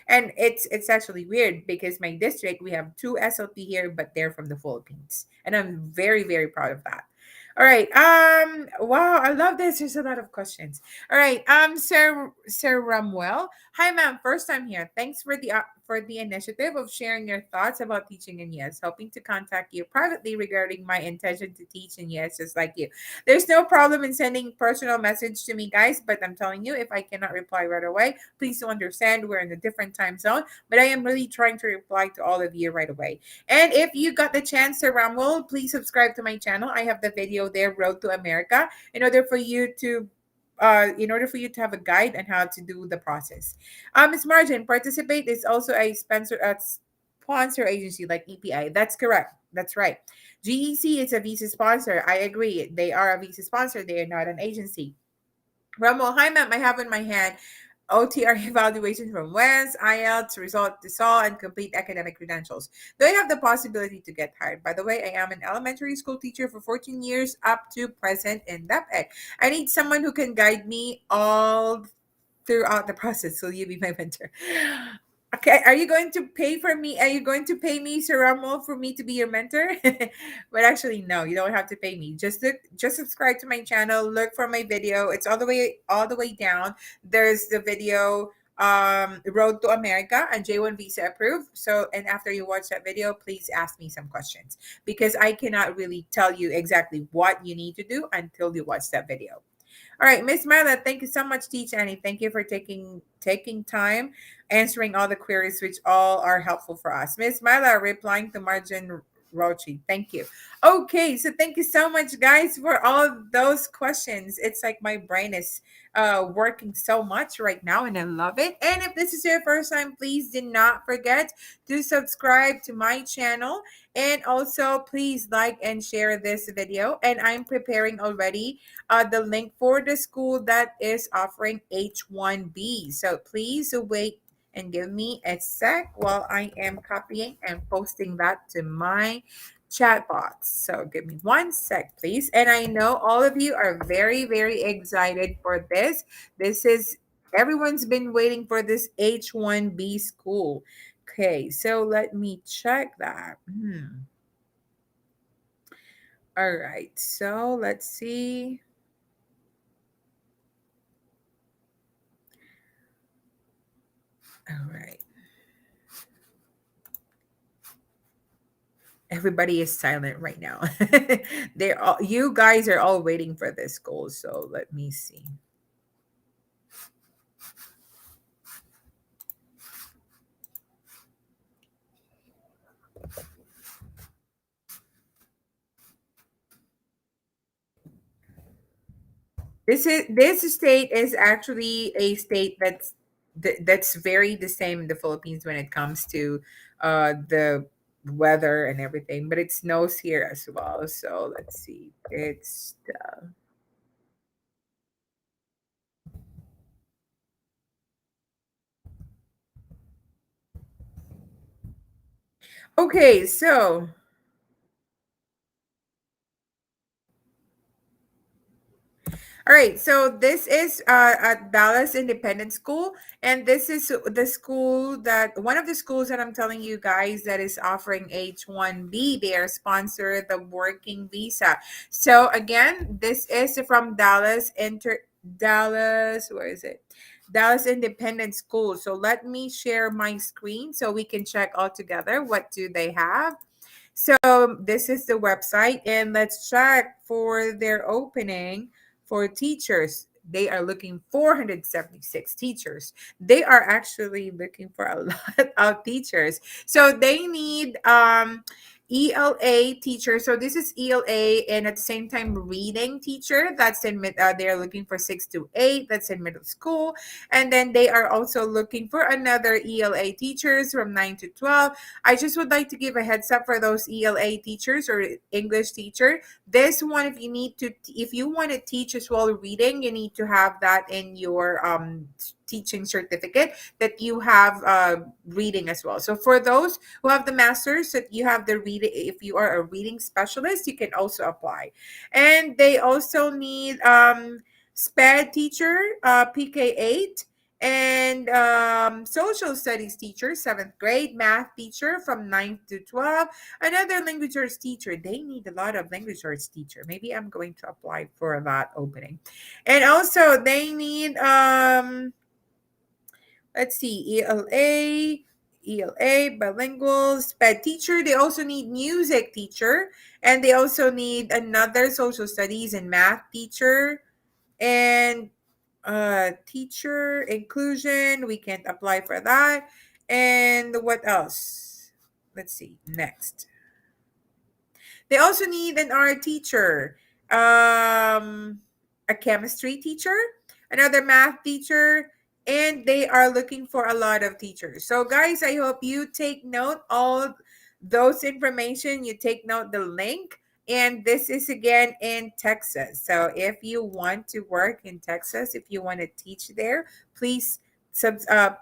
And it's actually weird because my district, we have two SLP here, but they're from the Philippines. And I'm very, very proud of that. All right. Wow, I love this. There's a lot of questions. All right. Sir Ramuel. Hi ma'am, first time here. Thanks for the initiative of sharing your thoughts about teaching in yes, hoping to contact you privately regarding my intention to teach in yes, just like you. There's no problem in sending personal message to me, guys, but I'm telling you, if I cannot reply right away, please do understand we're in a different time zone. But I am really trying to reply to all of you right away. And if you got the chance, Sir Ramwell, please subscribe to my channel. I have the video video there, Road to America, in order for you to have a guide on how to do the process. Ms. Margin, Participate is also a sponsor agency like EPI. That's correct. That's right. GEC is a visa sponsor. I agree. They are a visa sponsor. They are not an agency. Romo, hi ma'am. I have in my hand OTR evaluation from WES, IELTS, result to SOL, and complete academic credentials. Do I have the possibility to get hired? By the way, I am an elementary school teacher for 14 years up to present in DepEd. I need someone who can guide me all throughout the process. Will you be my mentor? Okay, are you going to pay for me? Are you going to pay me, Sir Ramo, for me to be your mentor? But actually, no, you don't have to pay me. Just subscribe to my channel. Look for my video. It's all the way down. There's the video, Road to America and J1 visa approved. So, and after you watch that video, please ask me some questions because I cannot really tell you exactly what you need to do until you watch that video. All right, Miss Marla, thank you so much, Teach Annie. Thank you for taking time answering all the queries, which all are helpful for us. Miss Marla replying to Margin Rochi. Thank you. Okay, so thank you so much, guys, for all of those questions. It's like my brain is working so much right now, and I love it. And if this is your first time, please do not forget to subscribe to my channel. And also, please like and share this video. And I'm preparing already the link for the school that is offering H1B. So please wait and give me a sec while I am copying and posting that to my chat box. So give me one sec, please. And I know all of you are very, very excited for this. This is Everyone's been waiting for this H1B school. Okay, so let me check that. All right, so let's see. All right. Everybody is silent right now. You guys are all waiting for this goal. So let me see. This state is actually a state that's very the same in the Philippines when it comes to the weather and everything, but it snows here as well. So let's see. It's okay. So all right, so this is at Dallas Independent School, and this is the school that one of the schools that I'm telling you guys that is offering H1B. They are sponsor the working visa. So again, this is from Dallas. Where is it? Dallas Independent School. So let me share my screen so we can check all together. What do they have? So this is the website, and let's check for their opening for teachers. They are looking 476 teachers. They are actually looking for a lot of teachers. So they need ELA teacher. So this is ELA, and at the same time reading teacher. That's in they're looking for 6 to 8. That's in middle school, and then they are also looking for another ELA teachers from 9 to 12. I just would like to give a heads up for those ELA teachers or English teacher. This one, if you want to teach as well reading, you need to have that in your teaching certificate that you have reading as well. So for those who have the masters, that you have the reading, if you are a reading specialist, you can also apply. And they also need SPED teacher, PK8, and social studies teacher, 7th grade, math teacher from 9 to 12, another language arts teacher. They need a lot of language arts teacher. Maybe I'm going to apply for that opening. And also they need let's see, ELA, bilingual, SPED teacher. They also need music teacher, and they also need another social studies and math teacher, and teacher inclusion. We can't apply for that. And what else? Let's see. Next. They also need an art teacher. a chemistry teacher, another math teacher, and they are looking for a lot of teachers. So guys, I hope you take note all those information, you take note the link, and this is again in Texas. So if you want to work in Texas, if you want to teach there, please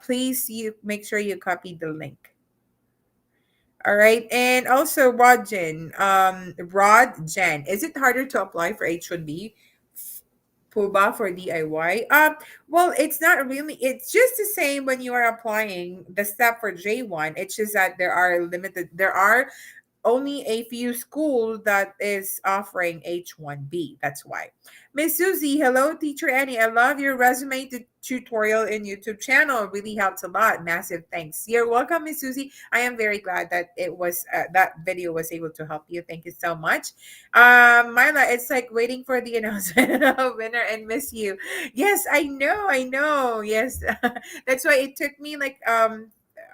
please you make sure you copy the link. All right. And also Rod Jen, is it harder to apply for H1B? Puba for DIY? Well, it's not really. It's just the same when you are applying the step for J1. It's just that there are only a few schools that is offering H1B. That's why. Miss Susie, hello, Teacher Annie. I love your resume tutorial in YouTube channel. It really helps a lot. Massive thanks. You're welcome, Miss Susie. I am very glad that it was that video was able to help you. Thank you so much. Myla, it's like waiting for the announcement of winner and miss you. Yes, I know, I know. Yes. That's why it took me like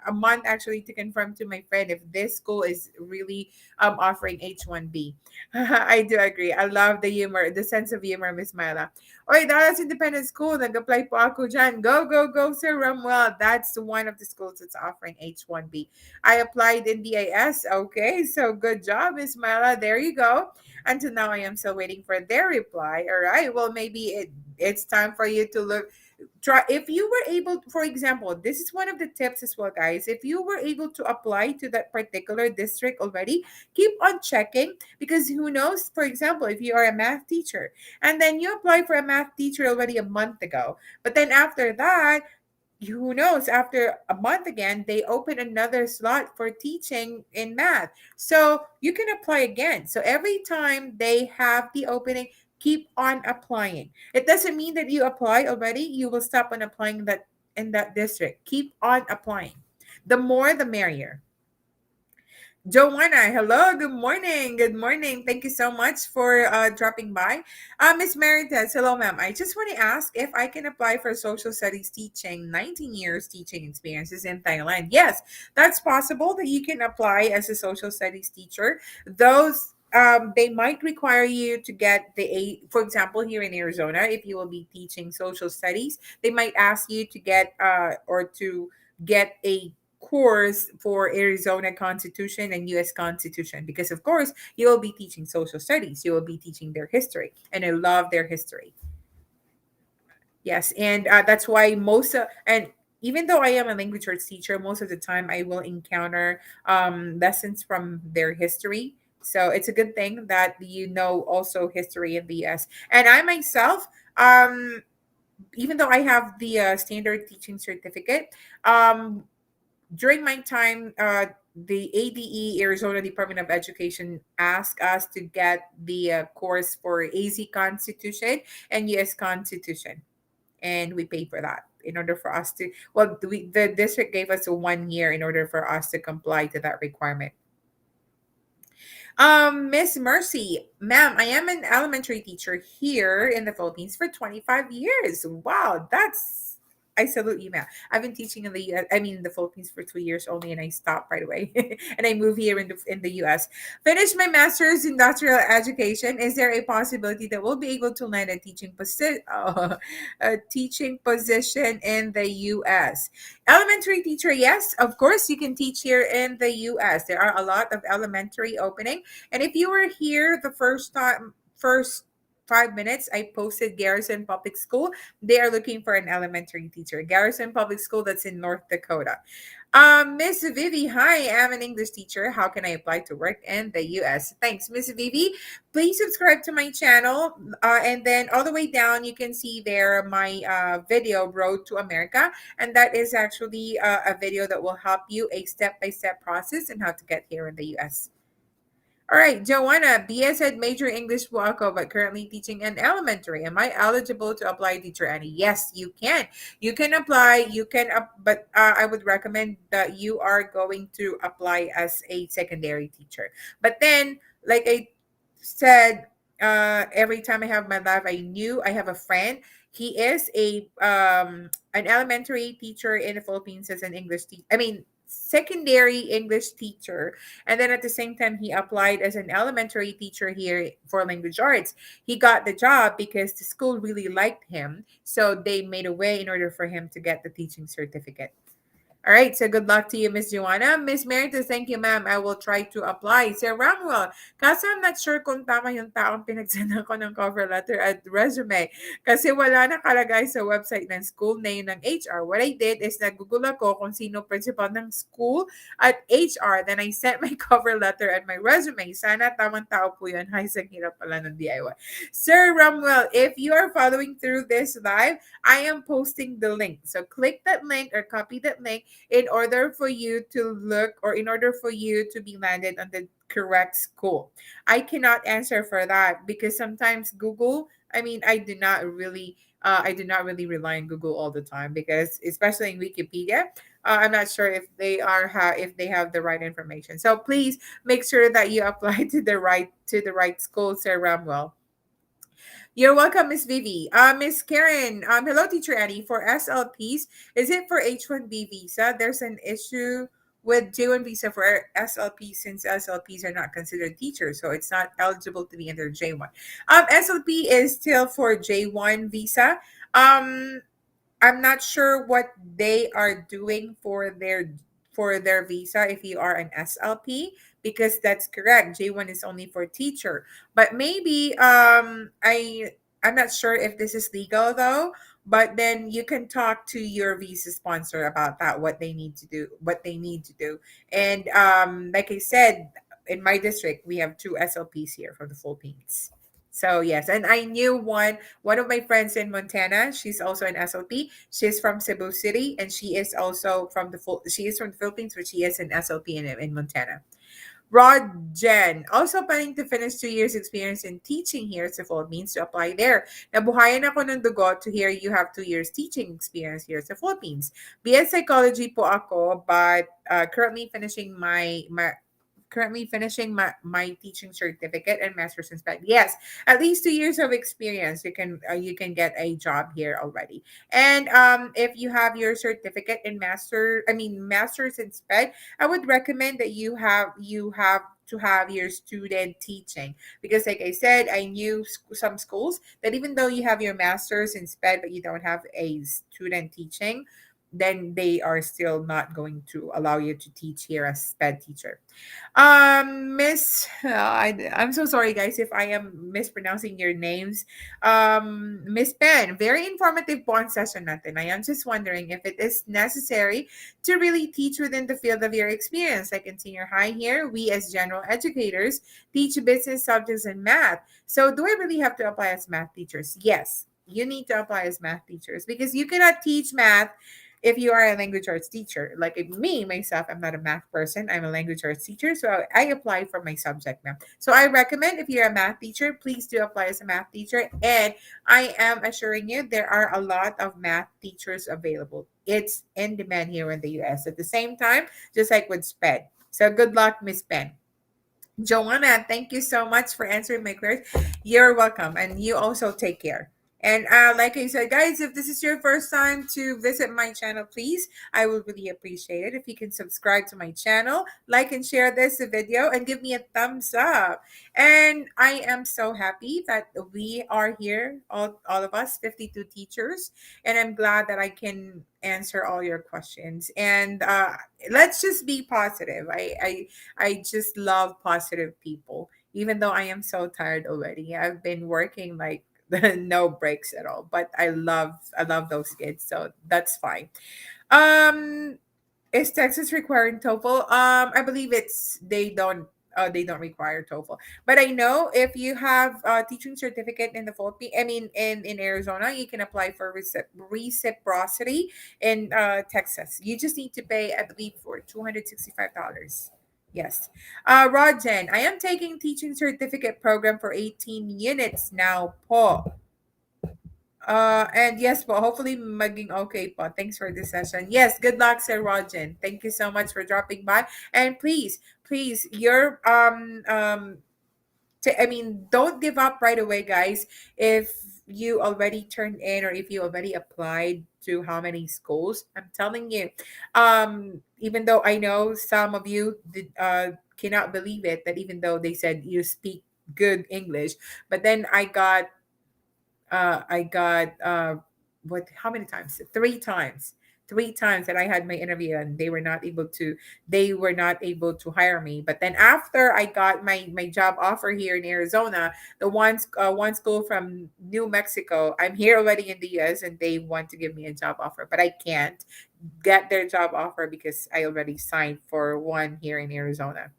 a month actually to confirm to my friend if this school is really offering H1B. I do agree. I love the humor, the sense of humor, Miss Myla. Oy, Dallas Independent School, nag-apply po ako dyan. Go, go, go, Sir Ramwell. That's one of the schools that's offering H1B. I applied in DIS. Okay, so good job, Miss Myla. There you go. Until now, I am still waiting for their reply. All right, well, maybe it's time for you to look try if you were able, for example, this is one of the tips as well, guys. If you were able to apply to that particular district already, keep on checking, because who knows, for example, if you are a math teacher and then you apply for a math teacher already a month ago, but then after that, who knows, after a month again they open another slot for teaching in math, so you can apply again. So every time they have the opening, keep on applying. It doesn't mean that you apply already you will stop on applying that in that district. Keep on applying, the more the merrier. Joanna, hello, good morning. Good morning. Thank you so much for dropping by. Miss Meritas, hello, ma'am. I just want to ask if I can apply for social studies teaching, 19 years teaching experiences in Thailand. Yes, that's possible that you can apply as a social studies teacher. Those they might require you to get for example, here in Arizona, if you will be teaching social studies, they might ask you to get or to get a course for Arizona Constitution and US Constitution, because of course you will be teaching social studies, you will be teaching their history, and I love their history. Yes, and that's why and even though I am a language arts teacher, most of the time I will encounter lessons from their history. So it's a good thing that you know also history in the US. And I myself, even though I have the standard teaching certificate, during my time, the ADE, Arizona Department of Education, asked us to get the course for AZ Constitution and US Constitution, and we paid for that in order for us to. Well, the district gave us a 1 year in order for us to comply to that requirement. Miss Mercy, ma'am, I am an elementary teacher here in the Philippines for 25 years. Wow, I salute you, ma'am. I've been teaching in the US, I mean in the Philippines for 2 years only, and I stopped right away. And I moved here in the US. Finished my master's in industrial education. Is there a possibility that we'll be able to land a teaching position in the US? Elementary teacher, yes, of course you can teach here in the US. There are a lot of elementary opening. And if you were here the first 5 minutes, I posted Garrison Public School. They are looking for an elementary teacher. Garrison Public School, that's in North Dakota. Miss Vivi, hi, I'm an English teacher. How can I apply to work in the US? Thanks, Miss Vivi. Please subscribe to my channel. And then all the way down, you can see there my video, Road to America. And that is actually a video that will help you a step-by-step process and how to get here in the US. All right, Joanna, BS had major English po ako, but currently teaching in elementary. Am I eligible to apply, Teacher Annie? Yes, you can. You can apply. But I would recommend that you are going to apply as a secondary teacher. But then, like I said, every time I have my life, I have a friend. He is a an elementary teacher in the Philippines as an English teacher. I mean, secondary English teacher. And then at the same time, he applied as an elementary teacher here for language arts. He got the job because the school really liked him. So they made a way in order for him to get the teaching certificate. All right, so good luck to you, Miss Joanna. Miss Meritus, thank you, ma'am. I will try to apply. Sir Ramuel, kaso I'm not sure kung tama yung taong pinagsandan ko ng cover letter at resume. Kasi wala nakalagay sa website ng school name ng HR. What I did is nag-google ako kung sino principal ng school at HR. Then I sent my cover letter and my resume. Sana tamang tao po yun. Hay, sa hirap pala ng DIY. Sir Ramuel, if you are following through this live, I am posting the link. So click that link or copy that link in order for you to look or in order for you to be landed on the correct school. I cannot answer for that because sometimes Google, I mean, I do not really rely on Google all the time because especially in Wikipedia, I'm not sure if if they have the right information. So please make sure that you apply to the right school, Sir Ramwell. You're welcome, Miss Vivi. Miss Karen. Hello, Teacher Annie. For SLPs, is it for H1B visa? There's an issue with J1 visa for SLPs since SLPs are not considered teachers, so it's not eligible to be under J1. SLP is still for J1 visa. Um, I'm not sure what they are doing for their visa if you are an SLP because that's correct. J1 is only for teacher. But maybe I'm not sure if this is legal though, but then you can talk to your visa sponsor about that what they need to do. And like I said, in my district we have two SLPs here from the Philippines. So yes, and I knew one of my friends in Montana. She's also an SLP. She's from Cebu City, and she is from the Philippines, but she is an SLP in Montana. Rod Jen, also planning to finish 2 years experience in teaching here sa Philippines to apply there. Nabuhayan ako ng dugo to hear you have 2 years teaching experience here sa Philippines. BS Psychology po ako, but currently finishing my teaching certificate and master's in sped. Yes, at least 2 years of experience, you can get a job here already. And if you have your certificate in master's in sped, I would recommend that you have to have your student teaching because like I said, I knew some schools that even though you have your master's in sped but you don't have a student teaching, then they are still not going to allow you to teach here as sped teacher. I'm so sorry, guys, if I am mispronouncing your names. Miss Pen, very informative po ang session natin. I am just wondering if it is necessary to really teach within the field of your experience. Like in senior high here, we as general educators teach business subjects and math. So do I really have to apply as math teachers? Yes, you need to apply as math teachers because you cannot teach math if you are a language arts teacher. Like me, myself, I'm not a math person. I'm a language arts teacher. So I apply for my subject math. So I recommend if you're a math teacher, please do apply as a math teacher. And I am assuring you, there are a lot of math teachers available. It's in demand here in the US. At the same time, just like with SPED. So good luck, Miss Pen. Joanna, thank you so much for answering my queries. You're welcome. And you also take care. And like I said, guys, if this is your first time to visit my channel, please, I would really appreciate it if you can subscribe to my channel, like and share this video, and give me a thumbs up. And I am so happy that we are here, all of us, 52 teachers, and I'm glad that I can answer all your questions. And let's just be positive. I just love positive people, even though I am so tired already. I've been working like no breaks at all, but I love those kids, so that's fine. Um, is Texas requiring TOEFL? I believe they don't require TOEFL. But I know if you have a teaching certificate in the Philippines, I mean in Arizona, you can apply for reciprocity in Texas. You just need to pay, I believe, for $265. Yes. Rodjen, I am taking teaching certificate program for 18 units now po. And yes po, hopefully maging okay po. Thanks for this session. Yes, good luck, Sir Rogen. Thank you so much for dropping by. And please, your I mean, don't give up right away, guys. If you already turned in or if you already applied to how many schools, I'm telling you, even though I know some of you cannot believe it, that even though they said you speak good English, but then I got what how many times? Three times. Three times that I had my interview and they were not able to hire me. But then after I got my job offer here in Arizona, one school from New Mexico, I'm here already in the US and they want to give me a job offer, but I can't get their job offer because I already signed for one here in Arizona.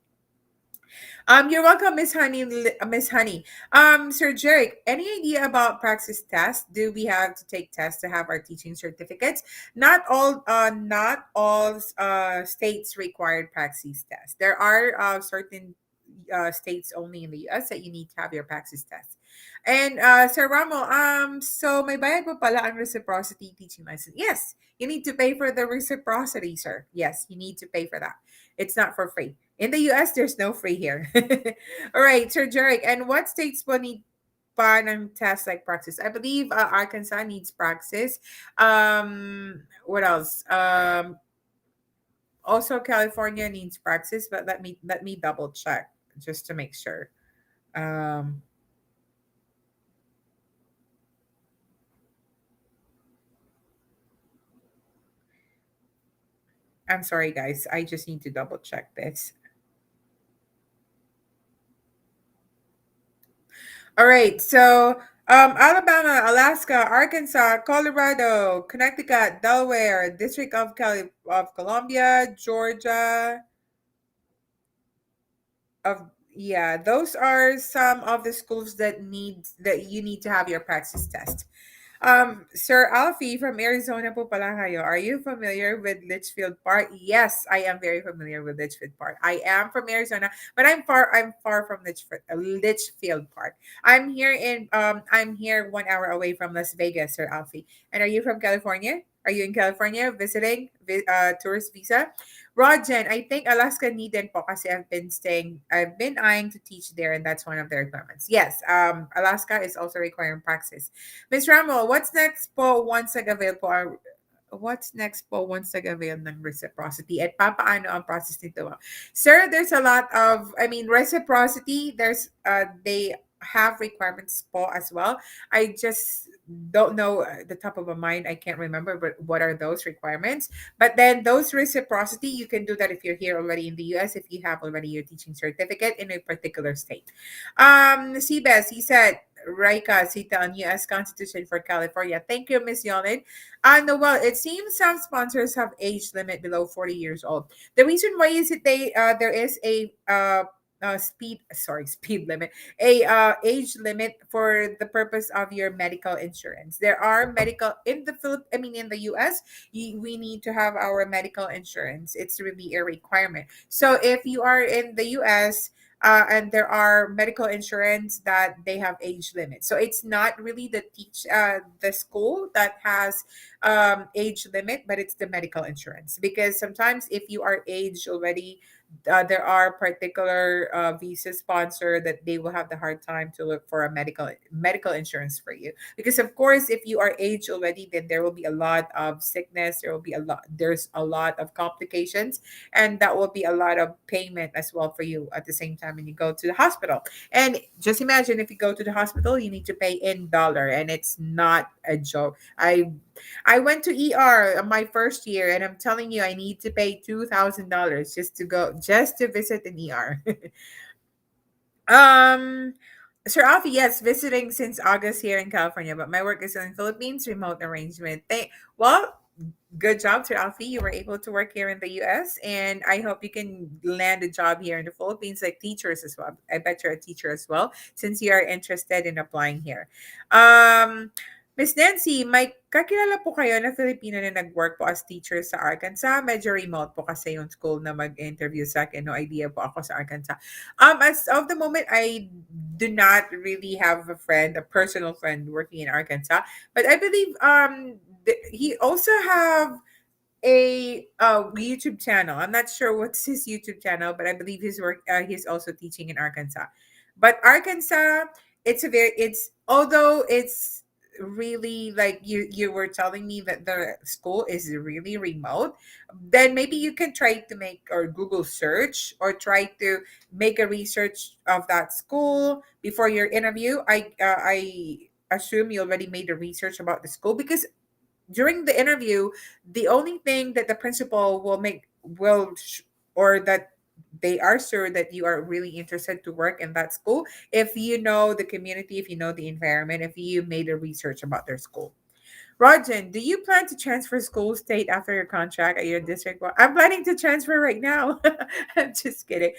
You're welcome, Miss Honey. Sir Jerick, any idea about praxis tests? Do we have to take tests to have our teaching certificates? Not all states required praxis tests. There are certain states only in the US that you need to have your praxis test. And Sir Ramo, so may bayad po pala ang reciprocity teaching license? Yes, you need to pay for the reciprocity, sir. Yes, you need to pay for that. It's not for free. In the US, there's no free here. All right, Sir Jerick. And what states will need pa ng test like praxis? I believe Arkansas needs praxis. What else? Also California needs praxis, but let me double check just to make sure. Um, I'm sorry, guys. I just need to double check this. All right. So, Alabama, Alaska, Arkansas, Colorado, Connecticut, Delaware, District of Columbia, Georgia, of yeah, those are some of the schools that you need to have your praxis test. Sir Alfie from Arizona po pala kayo. Are you familiar with Litchfield Park? Yes, I am very familiar with Litchfield Park. I am from Arizona, but I'm far from Litchfield Park. I'm here 1 hour away from Las Vegas, Sir Alfie. And are you from California? Are you in California visiting tourist visa? Rodjen, I think Alaska need din po kasi I've been eyeing to teach there and that's one of the requirements. Yes, Alaska is also requiring praxis. Miss Ramo, what's next po once nag-avail ng reciprocity at papaano ang process nito? Sir, there's a lot of, I mean, reciprocity, they have requirements po as well. I just don't know the top of my mind. I can't remember, but what are those requirements? But then those reciprocity, you can do that if you're here already in the US, if you have already your teaching certificate in a particular state. Cbes, he said, Raika Sita on U.S. Constitution for California. Thank you, Miss Yolin. Noel, it seems some sponsors have age limit below 40 years old. The reason why is that there is a speed limit, a age limit for the purpose of your medical insurance. There are medical in the in the US, we need to have our medical insurance. It's really a requirement. So if you are in the US, and there are medical insurance that they have age limit. So it's not really the school that has age limit, but it's the medical insurance. Because sometimes if you are aged already, there are particular visa sponsor that they will have the hard time to look for a medical insurance for you. Because of course, if you are aged already, then there will be a lot of sickness. There's a lot of complications, and that will be a lot of payment as well for you at the same time when you go to the hospital. And just imagine if you go to the hospital, you need to pay in dollar, and it's not a joke. I went to ER on my first year, and I'm telling you, I need to pay $2,000 just to visit an ER. um, Sir Alfie, yes, visiting since August here in California, but my work is in the Philippines, remote arrangement. Well, good job, Sir Alfie. You were able to work here in the US, and I hope you can land a job here in the Philippines, like teachers as well. I bet you're a teacher as well, since you are interested in applying here. Miss Nancy, may kakilala po kayo na Filipino na nag-work po as teacher sa Arkansas? Medyo remote po kasi yung school na mag-interview sa akin. No idea po ako sa Arkansas. As of the moment, I do not really have a personal friend working in Arkansas. But I believe he also have a YouTube channel. I'm not sure what's his YouTube channel, but I believe he's also teaching in Arkansas. But Arkansas, it's although it's really like you were telling me that the school is really remote, then maybe you can try to make or Google search or try to make a research of that school before your interview. I assume you already made a research about the school, because during the interview, the only thing that the principal will make will or that they are sure that you are really interested to work in that school if you know the community, if you know the environment, if you made a research about their school. Rajan, do you plan to transfer school state after your contract at your district? Well, I'm planning to transfer right now. I'm just kidding.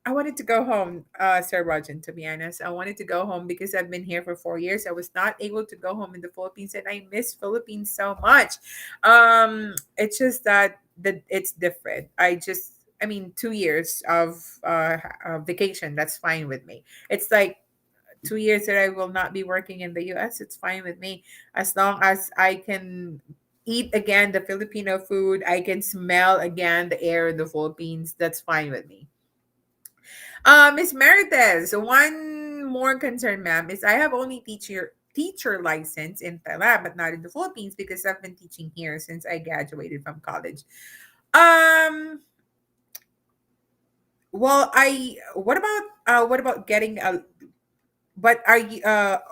I wanted to go home, Sir Rajan, to be honest. I wanted to go home because I've been here for 4 years. I was not able to go home in the Philippines, and I miss Philippines so much. It's just that it's different. I mean, 2 years of vacation, that's fine with me. It's like 2 years that I will not be working in the US, it's fine with me. As long as I can eat again the Filipino food, I can smell again the air in the Philippines, that's fine with me. Miss Meredith, one more concern, ma'am, is I have only teacher license in Thailand, but not in the Philippines because I've been teaching here since I graduated from college. Um, well, I what about getting a But are you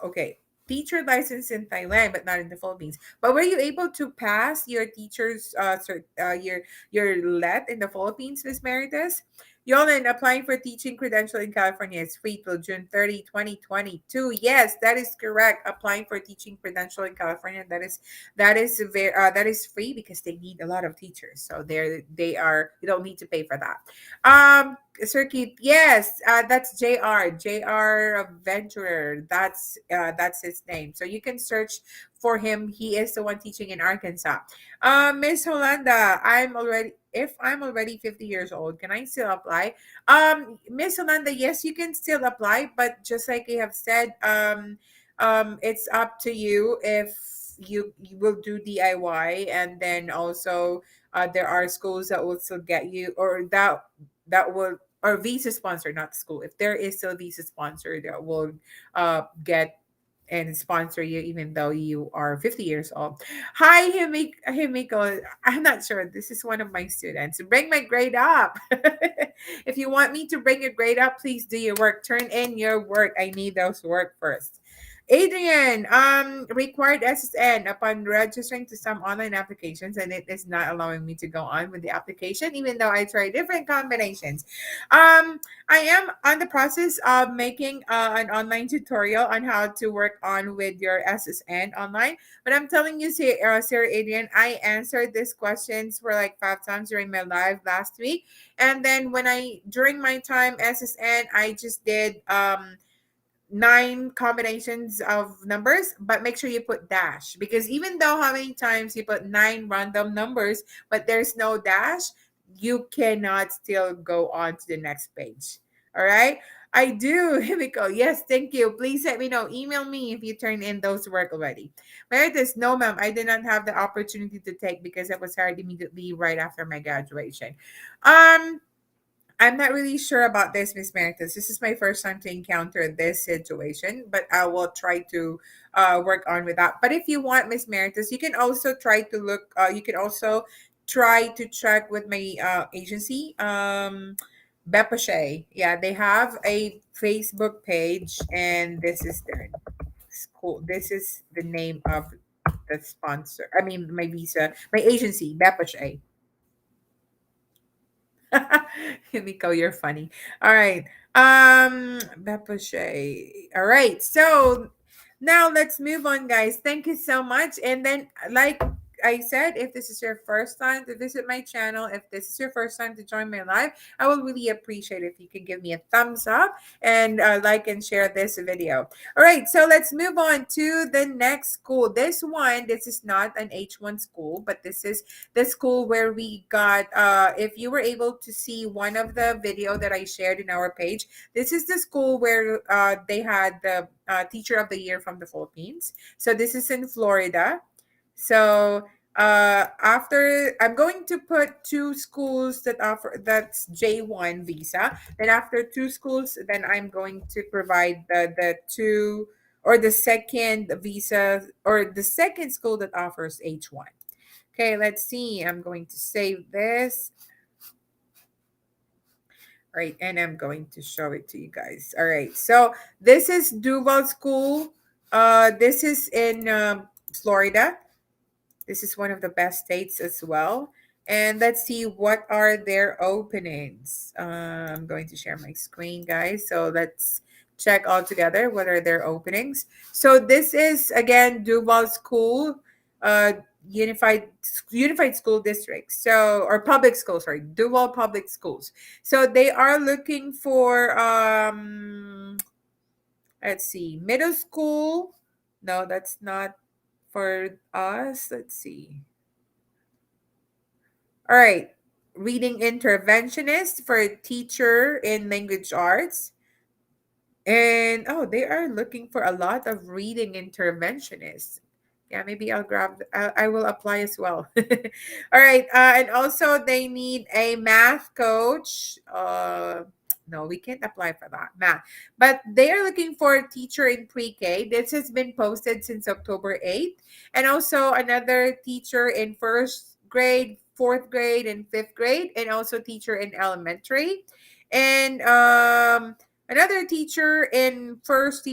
okay? Teacher license in Thailand, but not in the Philippines. But were you able to pass your teacher's your let in the Philippines, Miss Meritus? Yolan, applying for teaching credential in California is free till June 30, 2022. Yes, that is correct. Applying for teaching credential in California, that is free because they need a lot of teachers. So they are you don't need to pay for that. Circuit, yes, that's JR Venturer. That's his name. So you can search for him. He is the one teaching in Arkansas. Miss Holanda, if I'm already 50 years old, can I still apply? Miss Holanda, yes, you can still apply, but just like you have said, it's up to you if you will do DIY, and then also there are schools that will still get you, or that will, or visa sponsor, not school. If there is still visa sponsor that will get and sponsor you even though you are 50 years old. Hi, Himiko. I'm not sure. This is one of my students. Bring my grade up. If you want me to bring your grade up, please do your work. Turn in your work. I need those work first. Adrian, required SSN upon registering to some online applications, and it is not allowing me to go on with the application, even though I tried different combinations. I am on the process of making an online tutorial on how to work on with your SSN online. But I'm telling you, Sarah Adrian, I answered these questions for like 5 times during my live last week, and then during my time SSN, I just did 9 combinations of numbers, but make sure you put dash, because even though how many times you put 9 random numbers but there's no dash, you cannot still go on to the next page. All right, I do. Here we go. Yes, thank you. Please let me know, email me if you turn in those work already. Meredith, no ma'am, I did not have the opportunity to take because I was hired immediately right after my graduation. um I'm not really sure about this, Miss Meritus. This is my first time to encounter this situation, but I will try to work on with that. But if you want, Miss Meritus, you can also try to look. You can also try to check with my agency, Bepashe. Yeah, they have a Facebook page, and this is their school. This is the name of the sponsor. I mean, my visa, my agency, Bepashe. Miko, you're funny. All right. Bepashe. All right. So now let's move on, guys. Thank you so much. And then, like I said, if this is your first time to visit my channel, if this is your first time to join my live, I will really appreciate if you can give me a thumbs up and like and share this video. All right. So let's move on to the next school. This is not an H1 school, but this is the school where we got if you were able to see one of the video that I shared in our page, this is the school where they had the teacher of the year from the Philippines. So this is in Florida. So After I'm going to put two schools that offer that's J1 visa. Then after two schools, then I'm going to provide the two or the second visa or the second school that offers H1. Okay, let's see. I'm going to save this. All right, and I'm going to show it to you guys. All right, so this is Duval School. This is in Florida. This is one of the best states as well. And let's see what are their openings. I'm going to share my screen, guys. So let's check all together what are their openings. So this is again Duval School, uh, Unified Unified School District. So or public schools, sorry, Duval Public Schools. So they are looking for let's see, middle school. No, that's not for us. Let's see. All right. Reading interventionist for a teacher in language arts. And oh, they are looking for a lot of reading interventionists. Yeah, maybe I'll grab, I will apply as well. All right. And also, they need a math coach. No, we can't apply for that math. But they are looking for a teacher in pre K. This has been posted since October 8th. And also, another teacher in first grade, fourth grade, and fifth grade, and also teacher in elementary. And another teacher in first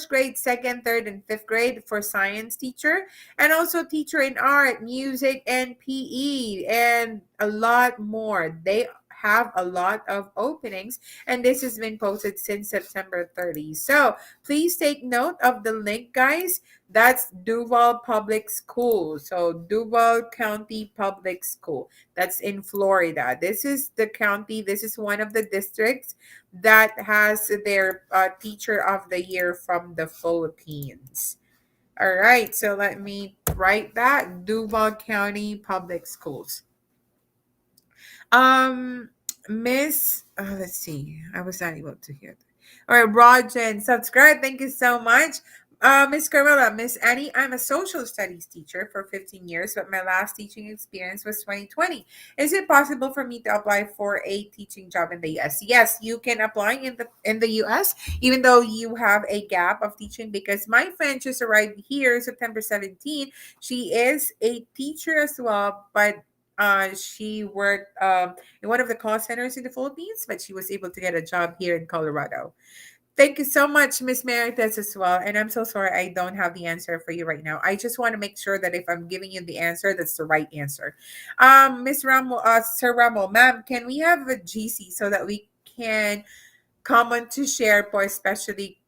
grade, second, third, and fifth grade for science teacher, and also teacher in art, music, and PE, and a lot more. They have a lot of openings, and this has been posted since September 30. So please take note of the link, guys. That's Duval Public School. So Duval County Public School. That's in Florida. This is the county. This is one of the districts that has their teacher of the year from the Philippines. All right, so let me write that Duval County Public Schools. Um, Miss, let's see, I was not able to hear. All right, Roger, subscribe. Thank you so much. Miss Carmela, Miss Annie, I'm a social studies teacher for 15 years, but my last teaching experience was 2020. Is it possible for me to apply for a teaching job in the US? Yes, you can apply in the US, even though you have a gap of teaching, because my friend just arrived here September 17th. She is a teacher as well, but she worked in one of the call centers in the Philippines, but she was able to get a job here in Colorado. Thank you so much, Miss Merites, as well. And I'm so sorry I don't have the answer for you right now. I just want to make sure that if I'm giving you the answer, that's the right answer. Miss Ramo, Sir Ramo, ma'am, can we have a GC so that we can common to share po, especially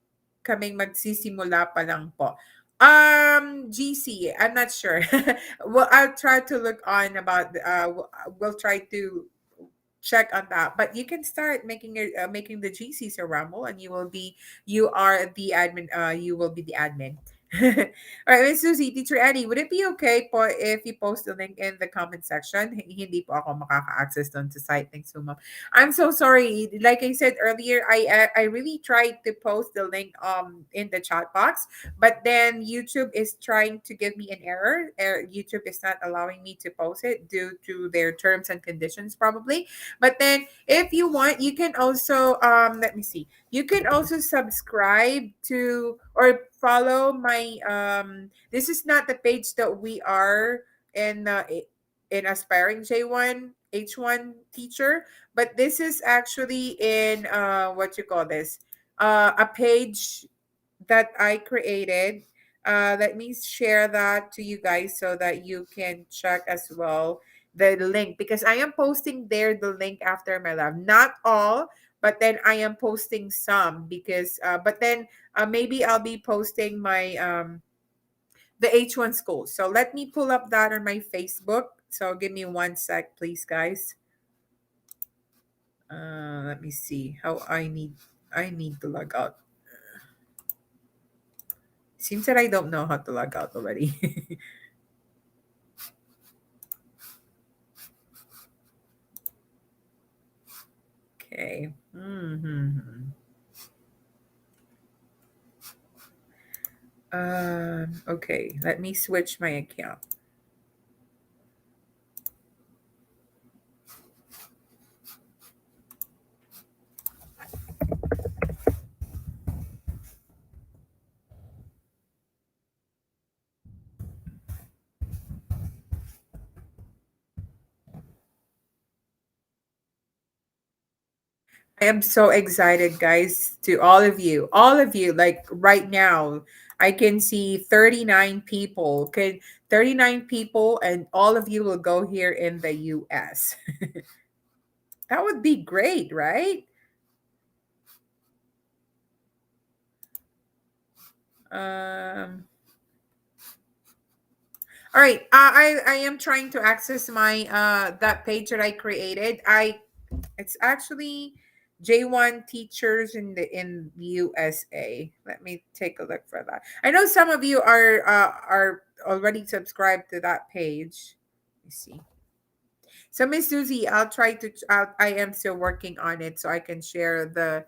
kaming magsisimula pa lang po. GC, I'm not sure. Well, I'll try to look on about, we'll try to check on that. But you can start making it, making the GCs a Rumble, and you are the admin. You will be the admin. All right, Miss Susie, Teacher Annie, would it be okay po if you post the link in the comment section? Hindi po ako makaka-access doon sa site. Thanks so much. I'm so sorry. Like I said earlier, I really tried to post the link in the chat box, but then YouTube is trying to give me an error. YouTube is not allowing me to post it due to their terms and conditions, probably. But then, if you want, you can also let me see. You can also subscribe to or follow my This is not the page that we are in in aspiring J1 H1 teacher, but this is actually in what you call this, a page that I created. Let me share that to you guys so that you can check as well the link, because I am posting there the link after my live. Not all, but then I am posting some because but then maybe I'll be posting my the H1 school. So let me pull up that on my Facebook. So give me one sec, please, guys. Let me see how I need to log out. Seems that I don't know how to log out already. Okay. Okay. Let me switch my account. I am so excited, guys, to all of you. All of you, like right now, I can see 39 people. Okay, 39 people, and all of you will go here in the US. That would be great, right? Um, all right. I am trying to access my that page that I created. It's actually J1 teachers in USA. Let me take a look for that. I know some of you are already subscribed to that page. Let me see. So Miss Susie, I'll try to I am still working on it so I can share the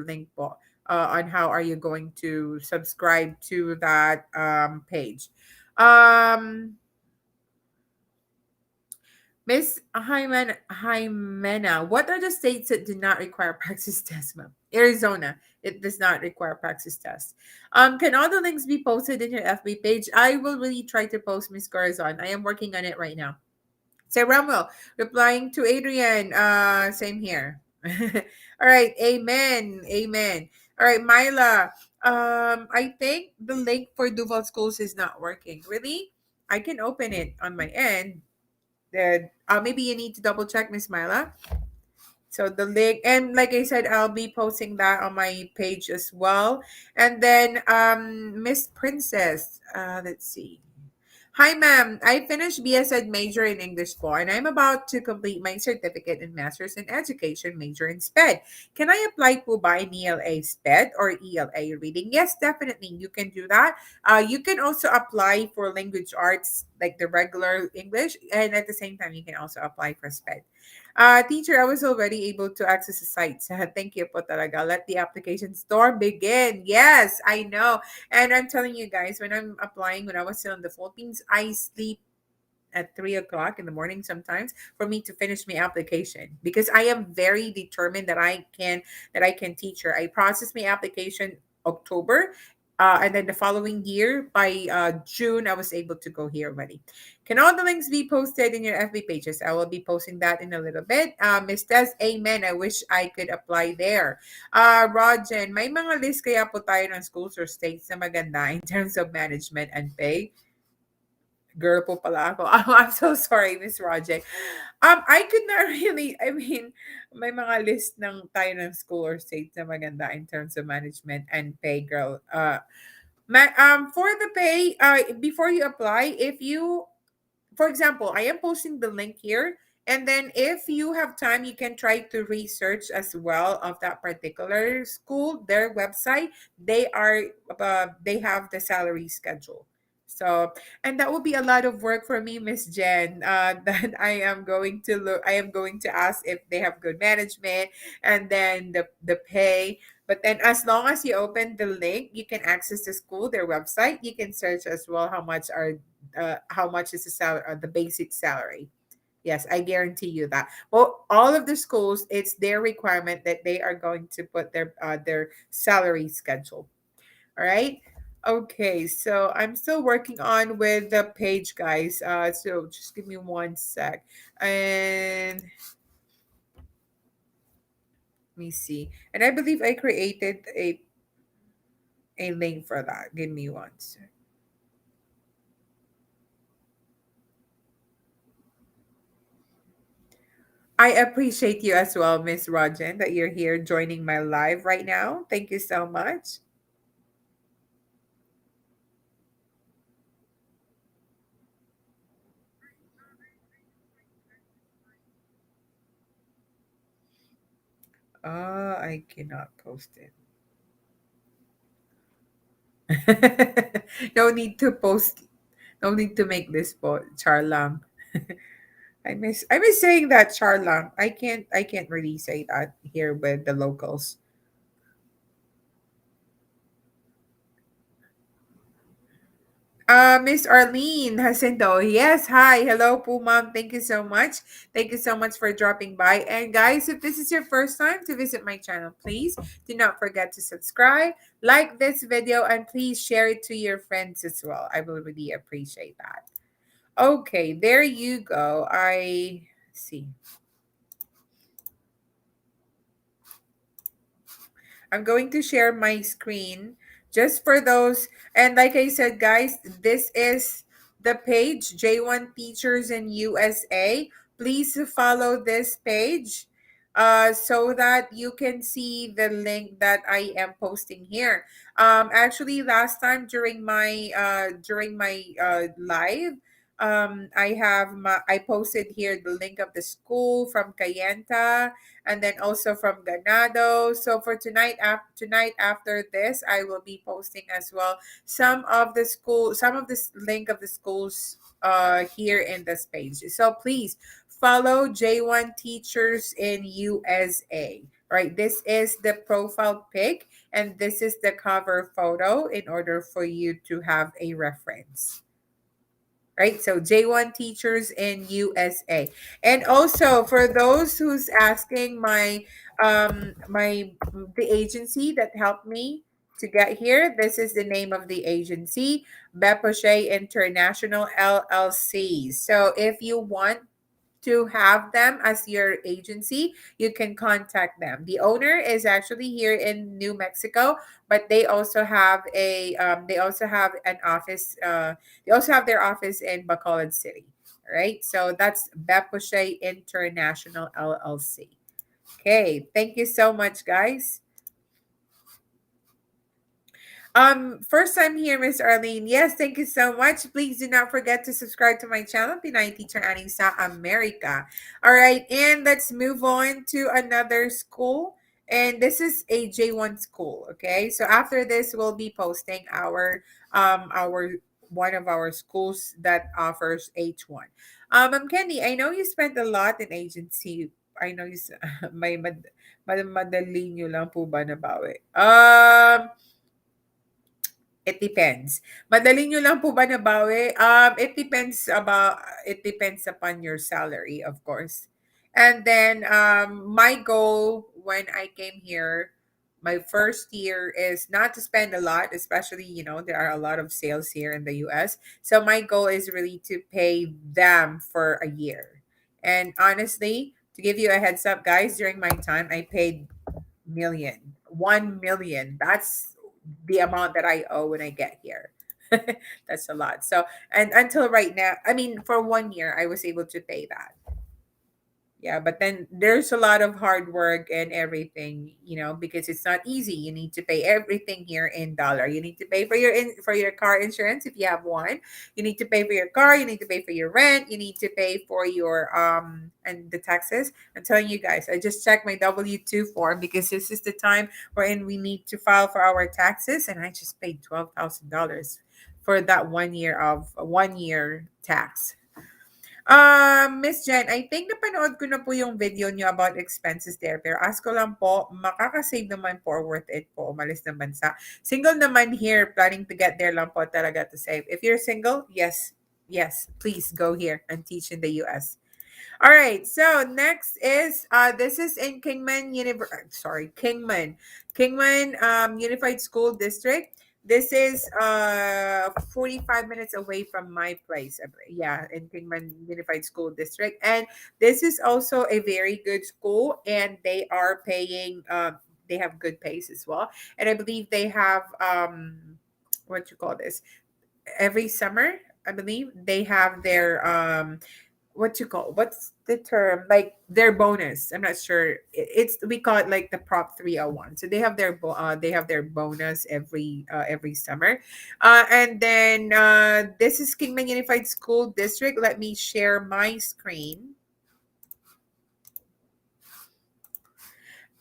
link on how are you going to subscribe to that page. Um Miss Jimena, what are the states that do not require praxis test, ma'am? Arizona, it does not require praxis test. Can all the links be posted in your FB page? I will really try to post Miss Corazon. I am working on it right now. Say Ramwell, replying to Adrian. Same here. All right, amen, amen. All right, Myla. I think the link for Duval Schools is not working. Really? I can open it on my end. Then maybe you need to double check, Miss Myla. So the link, and like I said, I'll be posting that on my page as well. And then Miss Princess, let's see. Hi, ma'am. I finished BSED major in English 4 and I'm about to complete my certificate in Master's in Education major in SPED. Can I apply po ba in ELA SPED or ELA reading? Yes, definitely. You can do that. You can also apply for language arts like the regular English, and at the same time, you can also apply for SPED. Teacher, I was already able to access the site. Thank you po talaga. Let the application storm begin. Yes, I know. And I'm telling you guys, when I'm applying, when I was still in the Philippines, I sleep at 3 o'clock in the morning sometimes for me to finish my application because I am very determined that I can teach her. I processed my application October. And then the following year, by June, I was able to go here already. Can all the links be posted in your FB pages? I will be posting that in a little bit. Miss Des, amen. I wish I could apply there. Rogen, may mga list kaya po tayo ng schools or states na maganda in terms of management and pay? Girl po pala ako. Oh, I'm so sorry, Miss Roger. I could not really, I mean, may mga list ng tayo ng school or state na maganda in terms of management and pay, girl. For the pay, before you apply, if you for example, I am posting the link here. And then if you have time, you can try to research as well of that particular school, their website. They have the salary schedule. So, and that will be a lot of work for me, Miss Jen. That I am going to look. I am going to ask if they have good management, and then the pay. But then, as long as you open the link, you can access the school, their website. You can search as well how much is the salary, the basic salary. Yes, I guarantee you that. Well, all of the schools, it's their requirement that they are going to put their salary schedule. All right. Okay, so I'm still working on with the page, guys. So just give me one sec, and let me see. And I believe I created a link for that. Give me one sec. I appreciate you as well, Miss Rogen, that you're here joining my live right now. Thank you so much. I cannot post it. No need to post. No need to make this charlang. I miss saying that charlang. I can't really say that here with the locals. Miss Arlene Jacinto. Yes, hi. Hello, po, ma'am. Thank you so much. Thank you so much for dropping by. And guys, if this is your first time to visit my channel, please do not forget to subscribe, like this video, and please share it to your friends as well. I will really appreciate that. Okay, there you go. I see. I'm going to share my screen just for those. And like I said, guys, this is the page J1 Teachers in USA. Please follow this page so that you can see the link that I am posting here. Actually, last time during my live, I posted here the link of the school from Cayenta and then also from Ganado. So for tonight after this, I will be posting as well some of this link of the schools here in this page. So please follow J1 Teachers in USA. Right, this is the profile pic and this is the cover photo in order for you to have a reference, right? So J1 Teachers in USA. And also for those who's asking the agency that helped me to get here, this is the name of the agency, Bepoche International LLC. So if you want to have them as your agency, you can contact them. The owner is actually here in New Mexico, but they also have an office. They also have their office in Bacolod City. Right, so that's Bepoche International LLC. Okay, thank you so much, guys. First time here, Miss Arlene. Yes, thank you so much. Please do not forget to subscribe to my channel, Pinay Teacher Aning sa America. All right, and let's move on to another school. And this is a J1 school. Okay, so after this, we'll be posting our one of our schools that offers H1. Kenny, I know you spent a lot in agency. I know may madali nyo lang po ba nabawi? It depends. Madali nyo lang po ba nabawi? It depends upon your salary, of course. And then my goal when I came here, my first year is not to spend a lot, especially, there are a lot of sales here in the US. So my goal is really to pay them for a year. And honestly, to give you a heads up, guys, during my time, I paid 1 million. That's the amount that I owe when I get here. That's a lot. So, and until right now, I mean, for 1 year, I was able to pay that. Yeah, but then there's a lot of hard work and everything, because it's not easy. You need to pay everything here in dollar. You need to pay for your car insurance if you have one. You need to pay for your car. You need to pay for your rent. You need to pay for your and the taxes. I'm telling you guys, I just checked my W-2 form because this is the time wherein we need to file for our taxes, and I just paid $12,000 for that 1 year tax. Miss Jen, I think napanood ko na po yung video niyo about expenses there. Pero ask ko lang po, makakasave naman po or worth it po umalis ng bansa. Single naman here, planning to get there lang po talaga to save. If you're single, yes, please go here and teach in the US. All right, so next is this is in Kingman Unified School District. This is 45 minutes away from my place. Yeah, in Kingman Unified School District. And this is also a very good school, and they are paying they have good pays as well. And I believe they have what you call this? Every summer, I believe they have their what's the term, like their bonus. I'm not sure. It's we call it like the Prop 301. So they have their bonus every summer. And then this is Kingman Unified School District. Let me share my screen.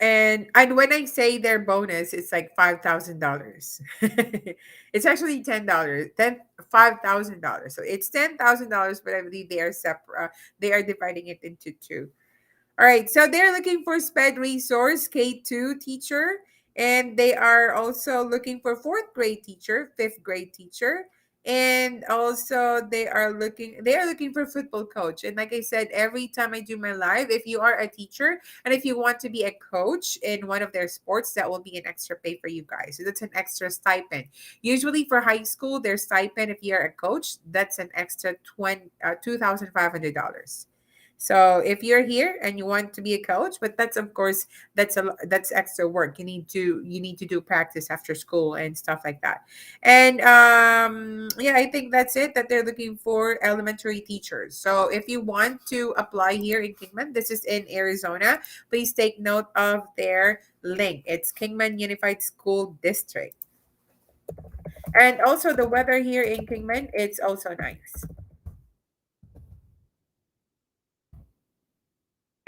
And when I say their bonus, it's like $5,000. It's actually $10, $5,000. So it's $10,000, but I believe they are separate. They are dividing it into two. All right, so they're looking for SPED resource K2 teacher, and they are also looking for fourth grade teacher, fifth grade teacher, and also they are looking for football coach. And like I said, every time I do my live, if you are a teacher and if you want to be a coach in one of their sports, that will be an extra pay for you guys. So that's an extra stipend. Usually for high school, their stipend if you're a coach, that's an extra $2,500. So if you're here and you want to be a coach, but that's of course that's extra work. You need to do practice after school and stuff like that. And yeah, I think that's it that they're looking for elementary teachers. So if you want to apply here in Kingman, this is in Arizona. Please take note of their link. It's Kingman Unified School District. And also the weather here in Kingman, it's also nice.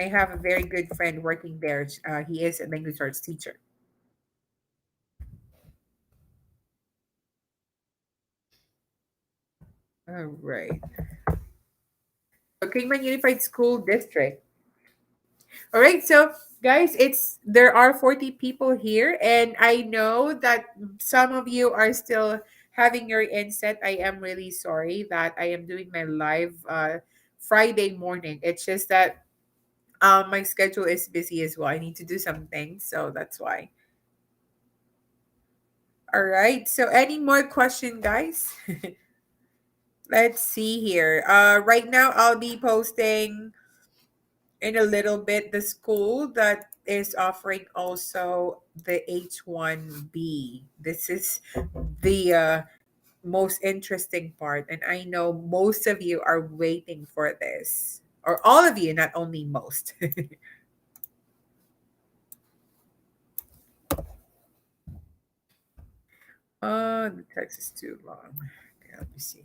I have a very good friend working there. He is a language arts teacher. All right. So Kingman Unified School District. All right. So guys, it's there are 40 people here, and I know that some of you are still having your inset. I am really sorry that I am doing my live Friday morning. It's just that my schedule is busy as well. I need to do some things, so that's why. All right. So any more question, guys? Let's see here. Right now I'll be posting in a little bit the school that is offering also the H1B. This is the most interesting part, and I know most of you are waiting for this, or all of you, not only most. The text is too long. Okay, let me see.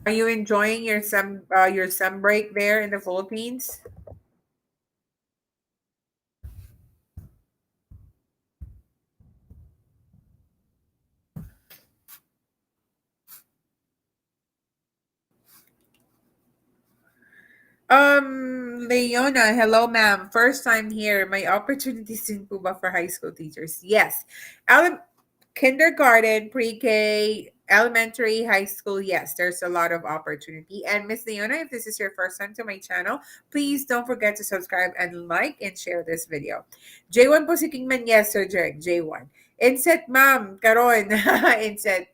Are you enjoying your sem break there in the Philippines? Leona, hello, ma'am. First time here. My opportunities in Cuba for high school teachers. Yes. Kindergarten, pre-K, elementary, high school, yes, there's a lot of opportunity. And Miss Leona, if this is your first time to my channel, please don't forget to subscribe and like and share this video. J1 po si Kingman, yes, Sir Jerry, J1. Inset, ma'am, karon. Inset.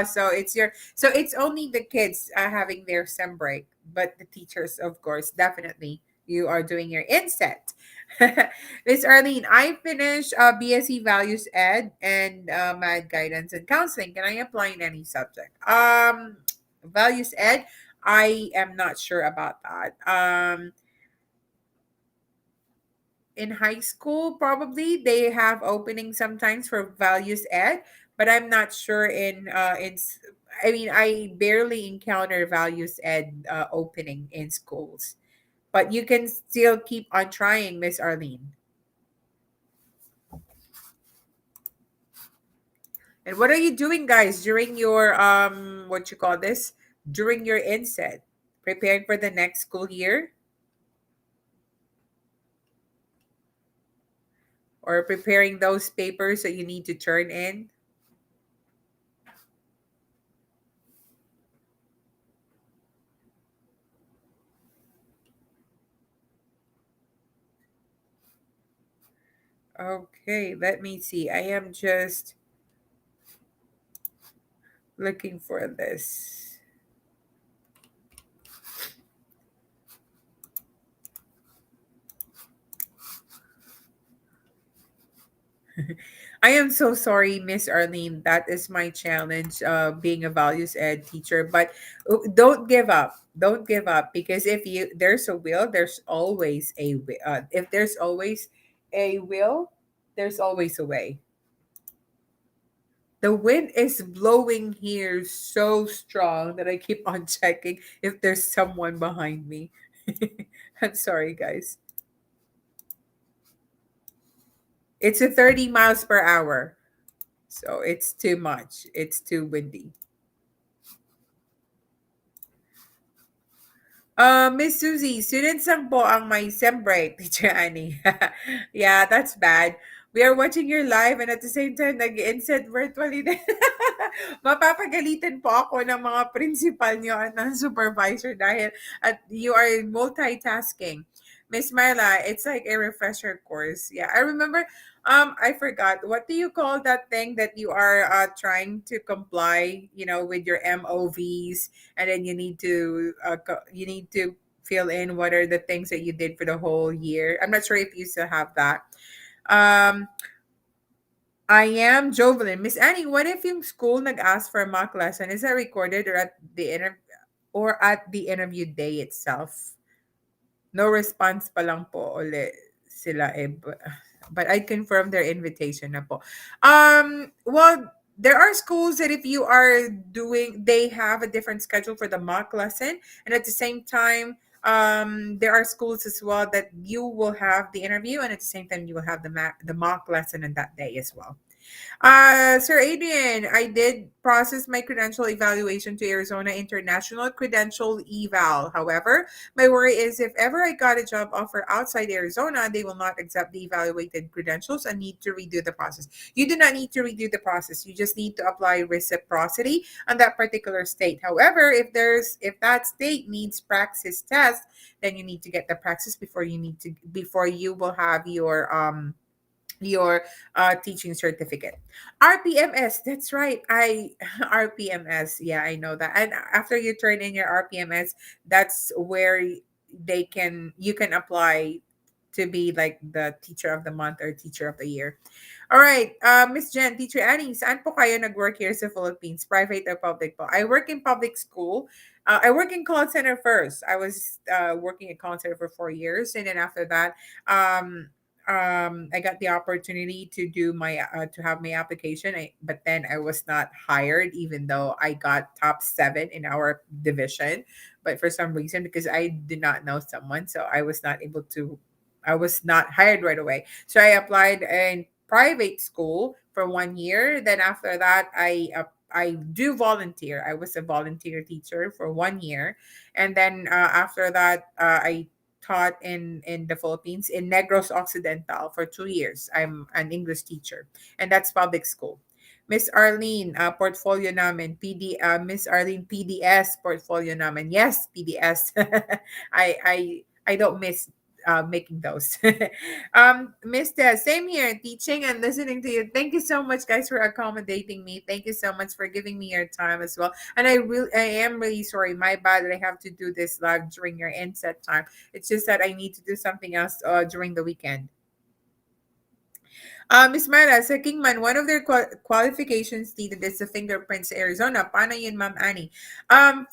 So it's only the kids having their sem break, but the teachers, of course, definitely you are doing your inset. Miss Arlene, I finished BSc Values Ed and Mad Guidance and Counseling. Can I apply in any subject? Values Ed, I am not sure about that. In high school, probably they have openings sometimes for Values Ed, but I'm not sure I mean, I barely encounter Values Ed opening in schools, but you can still keep on trying, Miss Arlene. And what are you doing, guys, during your what you call this? During your inset? Preparing for the next school year or preparing those papers that you need to turn in? Okay, let me see. I am just looking for this. I am so sorry, Miss Arlene. That is my challenge, being a values ed teacher. But don't give up. Don't give up because if you there's a will, there's always a way. If there's always a will, there's always a way. The wind is blowing here so strong that I keep on checking if there's someone behind me. I'm sorry, guys. It's a 30 miles per hour. So it's too much. It's too windy. Miss Susie, students lang po ang may sem break, Teacher Annie. Yeah, that's bad. We are watching your live and at the same time nag-insert virtually din. Mapapagalitan po ako ng mga principal nyo at ng supervisor dahil at you are multitasking. Miss Marla, it's like a refresher course. Yeah, I remember I forgot. What do you call that thing that you are trying to comply, with your MOVs, and then you need to fill in what are the things that you did for the whole year. I'm not sure if you still have that. Um, I am Jovelyn. Miss Annie, what if yung school nag-ask for a mock lesson? Is that recorded or at the interview day itself? No response pa lang po uli sila eh. But I confirmed their invitation na po. Well, there are schools that if you are they have a different schedule for the mock lesson. And at the same time, there are schools as well that you will have the interview and at the same time you will have the mock lesson on that day as well. Sir Adrian, I did process my credential evaluation to Arizona International Credential Eval. However, my worry is if ever I got a job offer outside Arizona, they will not accept the evaluated credentials and need to redo the process. You do not need to redo the process. You just need to apply reciprocity on that particular state. However, if that state needs praxis test, then you need to get the praxis before you will have your teaching certificate. RPMS, that's right. I RPMS, yeah, I know that. And after you turn in your RPMS, that's where you can apply to be like the teacher of the month or teacher of the year. All right, Miss Jen, Teacher Annie, saan po kayo nag-work here sa Philippines? Private or public po? I work in public school. I work in call center first. I was working at call center for 4 years, and then after that, um, I got the opportunity to do to have my application. But then I was not hired, even though I got top 7 in our division. But for some reason, because I did not know someone, so I was not able to. I was not hired right away. So I applied in private school for 1 year. Then after that, I do volunteer. I was a volunteer teacher for 1 year, and then after that, I taught in the Philippines in Negros Occidental for 2 years. I'm an English teacher, and that's public school. Miss Arlene, portfolio namin, Miss Arlene, PDS, portfolio namin. Yes, PDS. I don't miss making those. Miss Tess, same here, teaching and listening to you. Thank you so much, guys, for accommodating me. Thank you so much for giving me your time as well. And I am really sorry. My bad that I have to do this live during your inset time. It's just that I need to do something else during the weekend. Miss Myla, sa Kingman, one of their qualifications needed is the fingerprints sa Arizona. Paano yun, Ma'am Annie?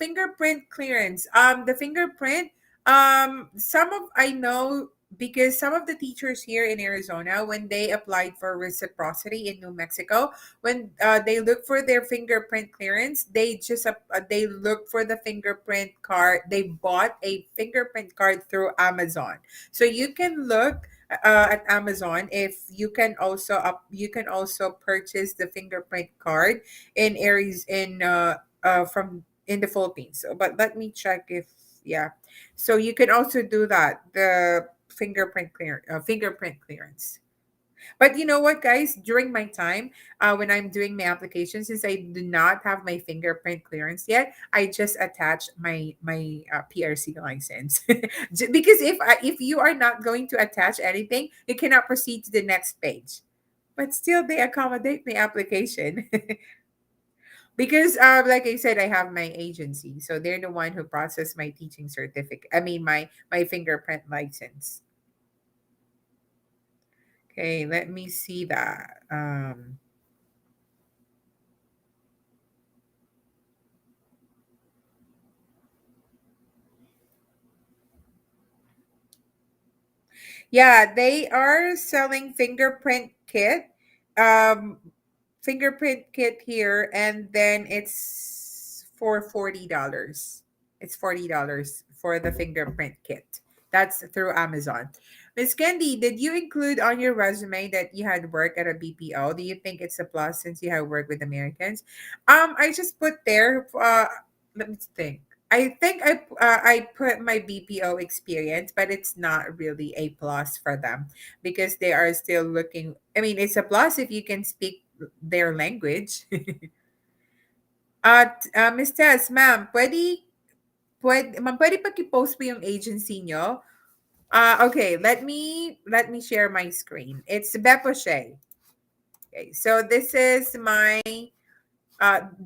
Fingerprint clearance. The fingerprint, I know because some of the teachers here in Arizona, when they applied for reciprocity in New Mexico, when they look for their fingerprint clearance, they look for the fingerprint card. They bought a fingerprint card through Amazon, so you can look at Amazon. If you can also purchase the fingerprint card in areas from in the Philippines. But let me check if yeah. So you can also do that. The fingerprint clearance. But you know what, guys? During my time, when I'm doing my application, since I do not have my fingerprint clearance yet, I just attach my PRC license. Because if you are not going to attach anything, you cannot proceed to the next page. But still, they accommodate my application. Because like I said, I have my agency, so they're the one who process my teaching certificate. I mean, my fingerprint license. Okay, let me see that. Yeah, they are selling um, fingerprint kit here, and then it's for $40. It's $40 for the fingerprint kit. That's through Amazon. Miss Candy, did you include on your resume that you had work at a BPO? Do you think it's a plus since you have worked with Americans? I just put there. Let me think. I think I put my BPO experience, but it's not really a plus for them because they are still looking. I mean, it's a plus if you can speak their language. Miss Tess, ma'am, pwede pa post po yung agency nyo? Okay, let me share my screen. It's Beposhe. Okay, so this is my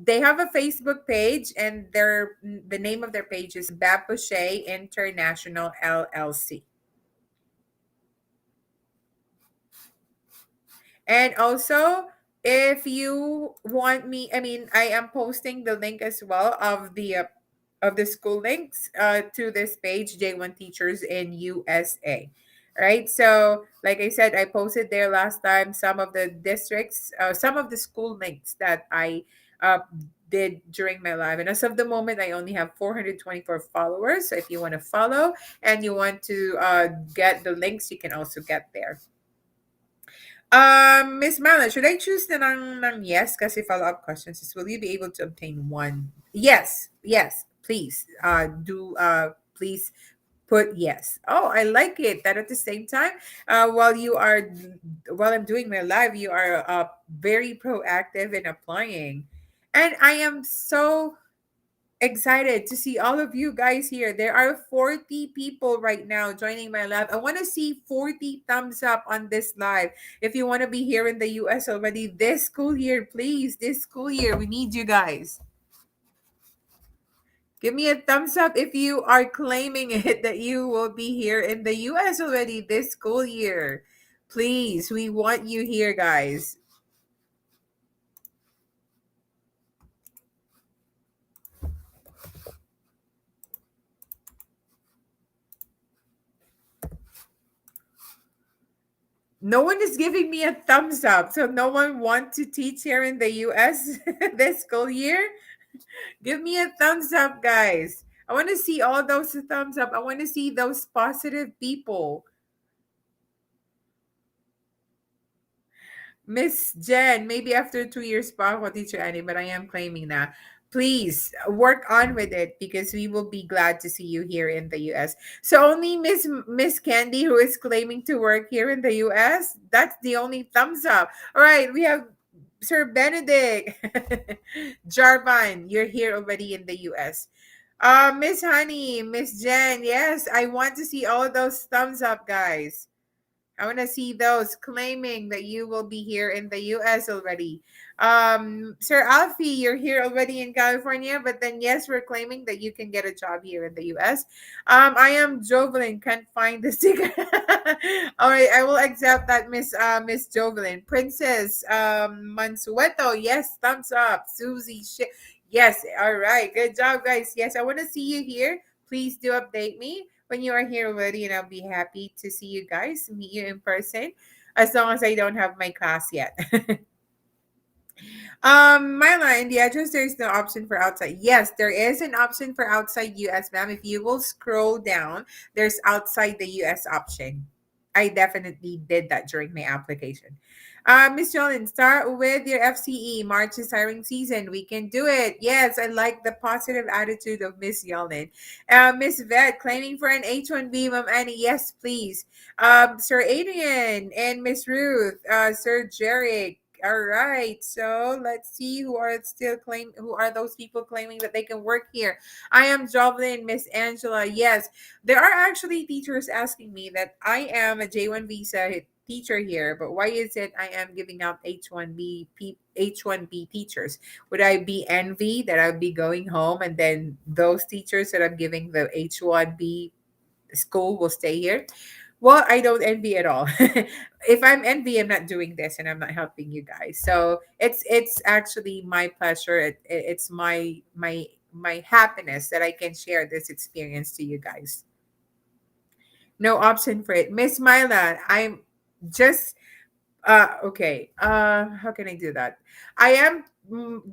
they have a Facebook page, and the name of their page is Beposhe International LLC. And also, if you want me, I mean, I am posting the link as well of the school links to this page, J1 Teachers in USA. Right. So, like I said, I posted there last time some of the districts, some of the school links that I uh, did during my live. And as of the moment, I only have 424 followers. So, if you want to follow and you want to get the links, you can also get there. Miss Mala, should I choose the ng yes? Kasi follow-up questions is, will you be able to obtain one? Yes, yes, please. Please put yes. Oh, I like it. That at the same time, while I'm doing my live, you are very proactive in applying, and I am so excited to see all of you guys here. There are 40 people right now joining my live. I want to see 40 thumbs up on this live. If you want to be here in the US already this school year, please, this school year, we need you guys. Give me a thumbs up if you are claiming it that you will be here in the US already this school year. Please, we want you here, guys. No one is giving me a thumbs up. So no one wants to teach here in the US this school year. Give me a thumbs up, guys. I want to see all those thumbs up. I want to see those positive people. Miss Jen, maybe after 2 years pa ako, Teacher Annie, but I am claiming na. Please work on with it because we will be glad to see you here in the US. So only Miss Candy who is claiming to work here in the US. That's the only thumbs up. All right, we have Sir Benedict. Jarvan, you're here already in the US. Miss Honey, Miss Jen, yes, I want to see all those thumbs up, guys. I want to see those claiming that you will be here in the US already. Sir Alfie, you're here already in California, but then yes, we're claiming that you can get a job here in the US. I am Jovelyn, can't find the sticker. All right, I will accept that, Miss Jovelyn. Princess Mansueto, yes, thumbs up. Susie, yes, all right, good job, guys. Yes, I want to see you here. Please do update me when you are here already, and I'll be happy to see you guys, meet you in person, as long as I don't have my class yet. Myla, in the address, there is no option for outside. Yes, there is an option for outside US, ma'am. If you will scroll down, there's outside the US option. I definitely did that during my application. Miss Jolin, start with your FCE. March is hiring season. We can do it. Yes, I like the positive attitude of Miss Jolin. Miss Vet, claiming for an H1B, Ma'am Annie. Yes, please. Sir Adrian and Miss Ruth, Sir Jarek. All right. So let's see who are those people claiming that they can work here. I am Jovelyn, Miss Angela. Yes. There are actually teachers asking me that I am a J1 visa teacher here, but why is it I am giving out H1B teachers? Would I be envy that I'd be going home and then those teachers that I'm giving the H1B school will stay here? Well, I don't envy at all. If I'm envy, I'm not doing this and I'm not helping you guys. So it's actually my pleasure. It's my happiness that I can share this experience to you guys. No option for it. Miss Myla, I'm just okay. How can I do that? I am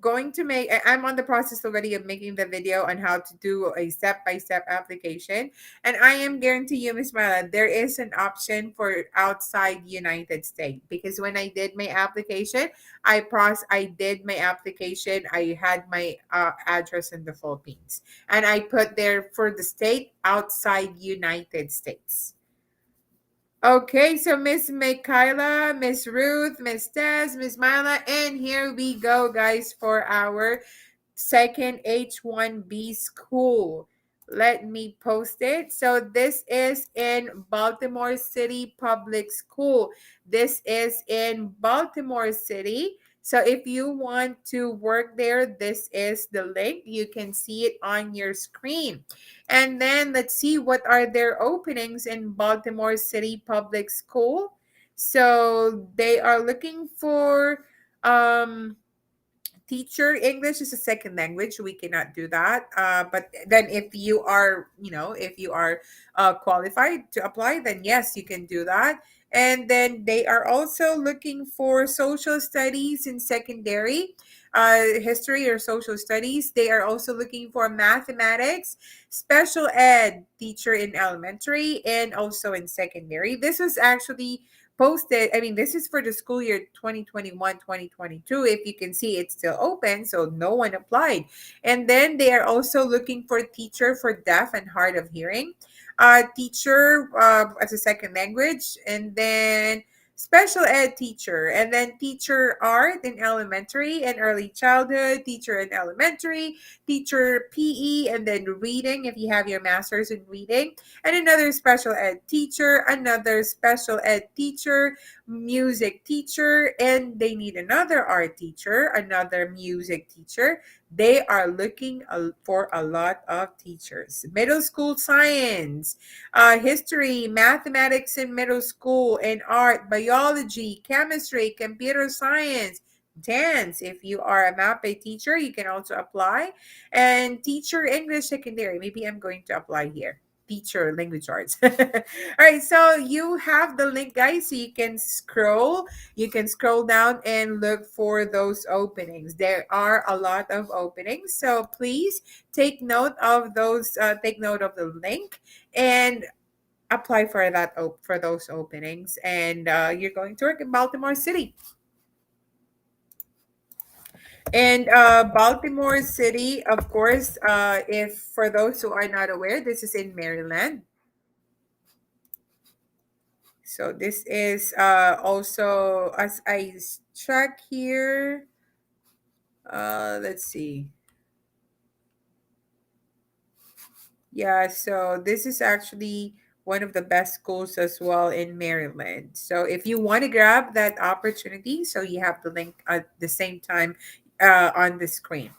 going to I'm on the process already of making the video on how to do a step-by-step application. And I am guarantee you, Miss Mala, there is an option for outside United States. Because when I did my application, I did my application. I had my address in the Philippines. And I put there for the state outside United States. Okay, so Miss Michaela, Miss Ruth, Miss Tess, Miss Mila, and here we go, guys, for our second H1B school. Let me post it. So this is in Baltimore City Public School. This is in Baltimore City. So if you want to work there, this is the link. You can see it on your screen. And then let's see what are their openings in Baltimore City Public School. So they are looking for um teacher. English is a second language, we cannot do that, but then if you are, if you are qualified to apply, then yes, you can do that. And then they are also looking for social studies in secondary, history or social studies. They are also looking for mathematics, special ed teacher in elementary and also in secondary. This was actually posted. I mean, this is for the school year 2021-2022. If you can see, it's still open, so no one applied. And then they are also looking for teacher for deaf and hard of hearing, teacher as a second language, and then special ed teacher, and then teacher art in elementary and early childhood, teacher in elementary, teacher PE, and then reading if you have your master's in reading, and another special ed teacher, another special ed teacher, music teacher, and they need another art teacher, another music teacher. They are looking for a lot of teachers. Middle school science, history, mathematics in middle school, and art, biology, chemistry, computer science, dance. If you are a MAPE teacher, you can also apply. And teacher English secondary. Maybe I'm going to apply here, teacher language arts. All right, so you have the link, guys, so you can scroll down and look for those openings. There are a lot of openings, so please take note of those, take note of the link and apply for for those openings. And you're going to work in Baltimore City. And Baltimore City, of course, if for those who are not aware, this is in Maryland. So this is also, as check here, let's see. Yeah, so this is actually one of the best schools as well in Maryland. So if you want to grab that opportunity, so you have the link at the same time on the screen.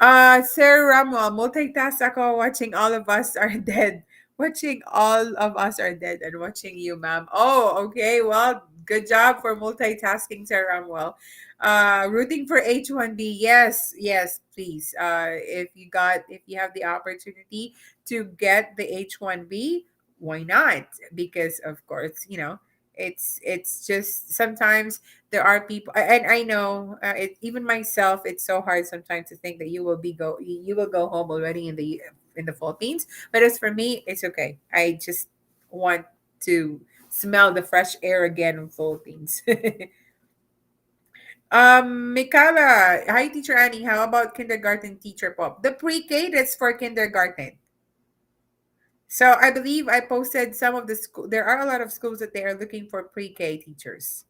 Sir Ramo, multitask ako, watching all of us are dead. Watching all of us are dead and watching you, ma'am. Oh, okay. Well, good job for multitasking, Sir Ramwell. Rooting for H1B. Yes, yes, please. If you have the opportunity to get the H1B, why not? Because of course, it's just sometimes there are people, and I know even myself, it's so hard sometimes to think that you will go home already in the Philippines. But as for me, it's okay. I just want to smell the fresh air again in Philippines. Mikala, hi Teacher Annie. How about kindergarten teacher pop? The pre-K, that's for kindergarten. So I believe I posted some of the school. There are a lot of schools that they are looking for pre-K teachers.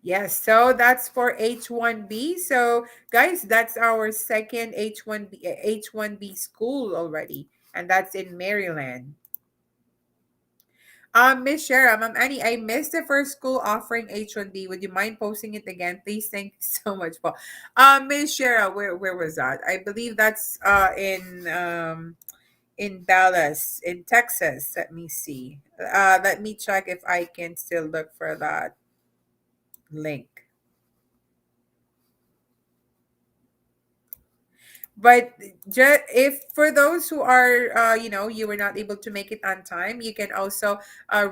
Yes, so that's for H1B. So guys, that's our second H1B school already, and that's in Maryland. Miss Shara, Ma'am Annie, I missed the first school offering H1B. Would you mind posting it again, please? Thank you so much, Paul. Miss Shara, where was that? I believe that's in Dallas, in Texas. Let me see. Let me check if I can still look for that link. But if for those who are, you were not able to make it on time, you can also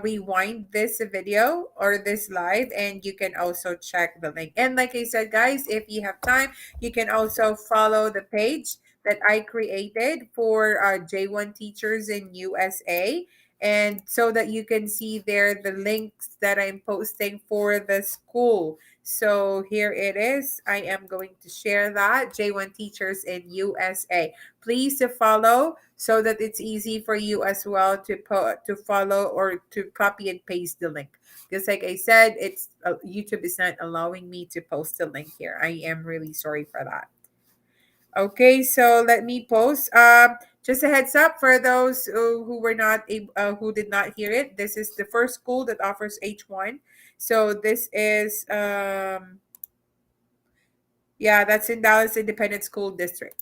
rewind this video or this live, and you can also check the link. And like I said, guys, if you have time, you can also follow the page that I created for J1 teachers in USA. And so that you can see there the links that I'm posting for the school. So here it is. I am going to share that J1 teachers in USA. Please to follow so that it's easy for you as well to follow or to copy and paste the link. Because like I said, it's YouTube is not allowing me to post the link here. I am really sorry for that. Okay, so let me post. Just a heads up for those who were not who did not hear it. This is the first school that offers H1. So this is yeah, that's in Dallas Independent School District.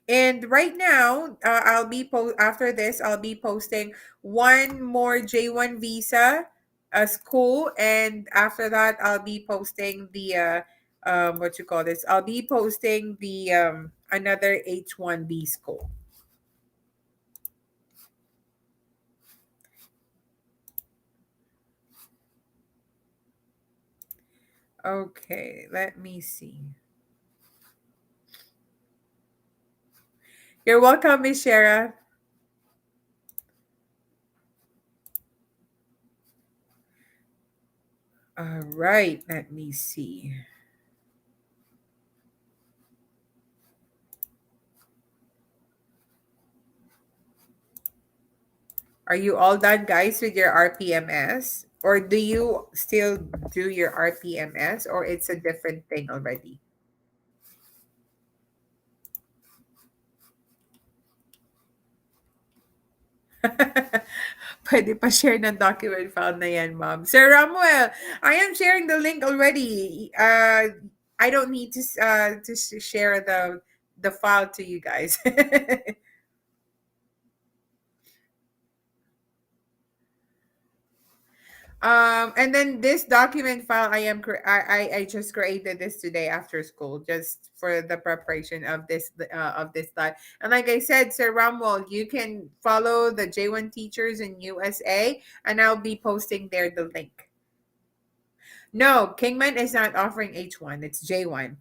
And right now, after this, I'll be posting one more J1 visa school, and after that, I'll be posting the what you call this? I'll be posting the another H1B school. Okay, let me see. You're welcome, Miss Shara. All right, let me see. Are you all done, guys, with your RPMS? Or do you still do your RPMS, or it's a different thing already? Pwede pa share ng document file na yan, ma'am. Sir Ramuel, I am sharing the link already. I don't need to share the file to you guys. And then this document file, I just created this today after school, just for the preparation of this slide. And like I said, Sir Ramwell, you can follow the J1 teachers in USA, and I'll be posting there the link. No, Kingman is not offering H1. It's J1.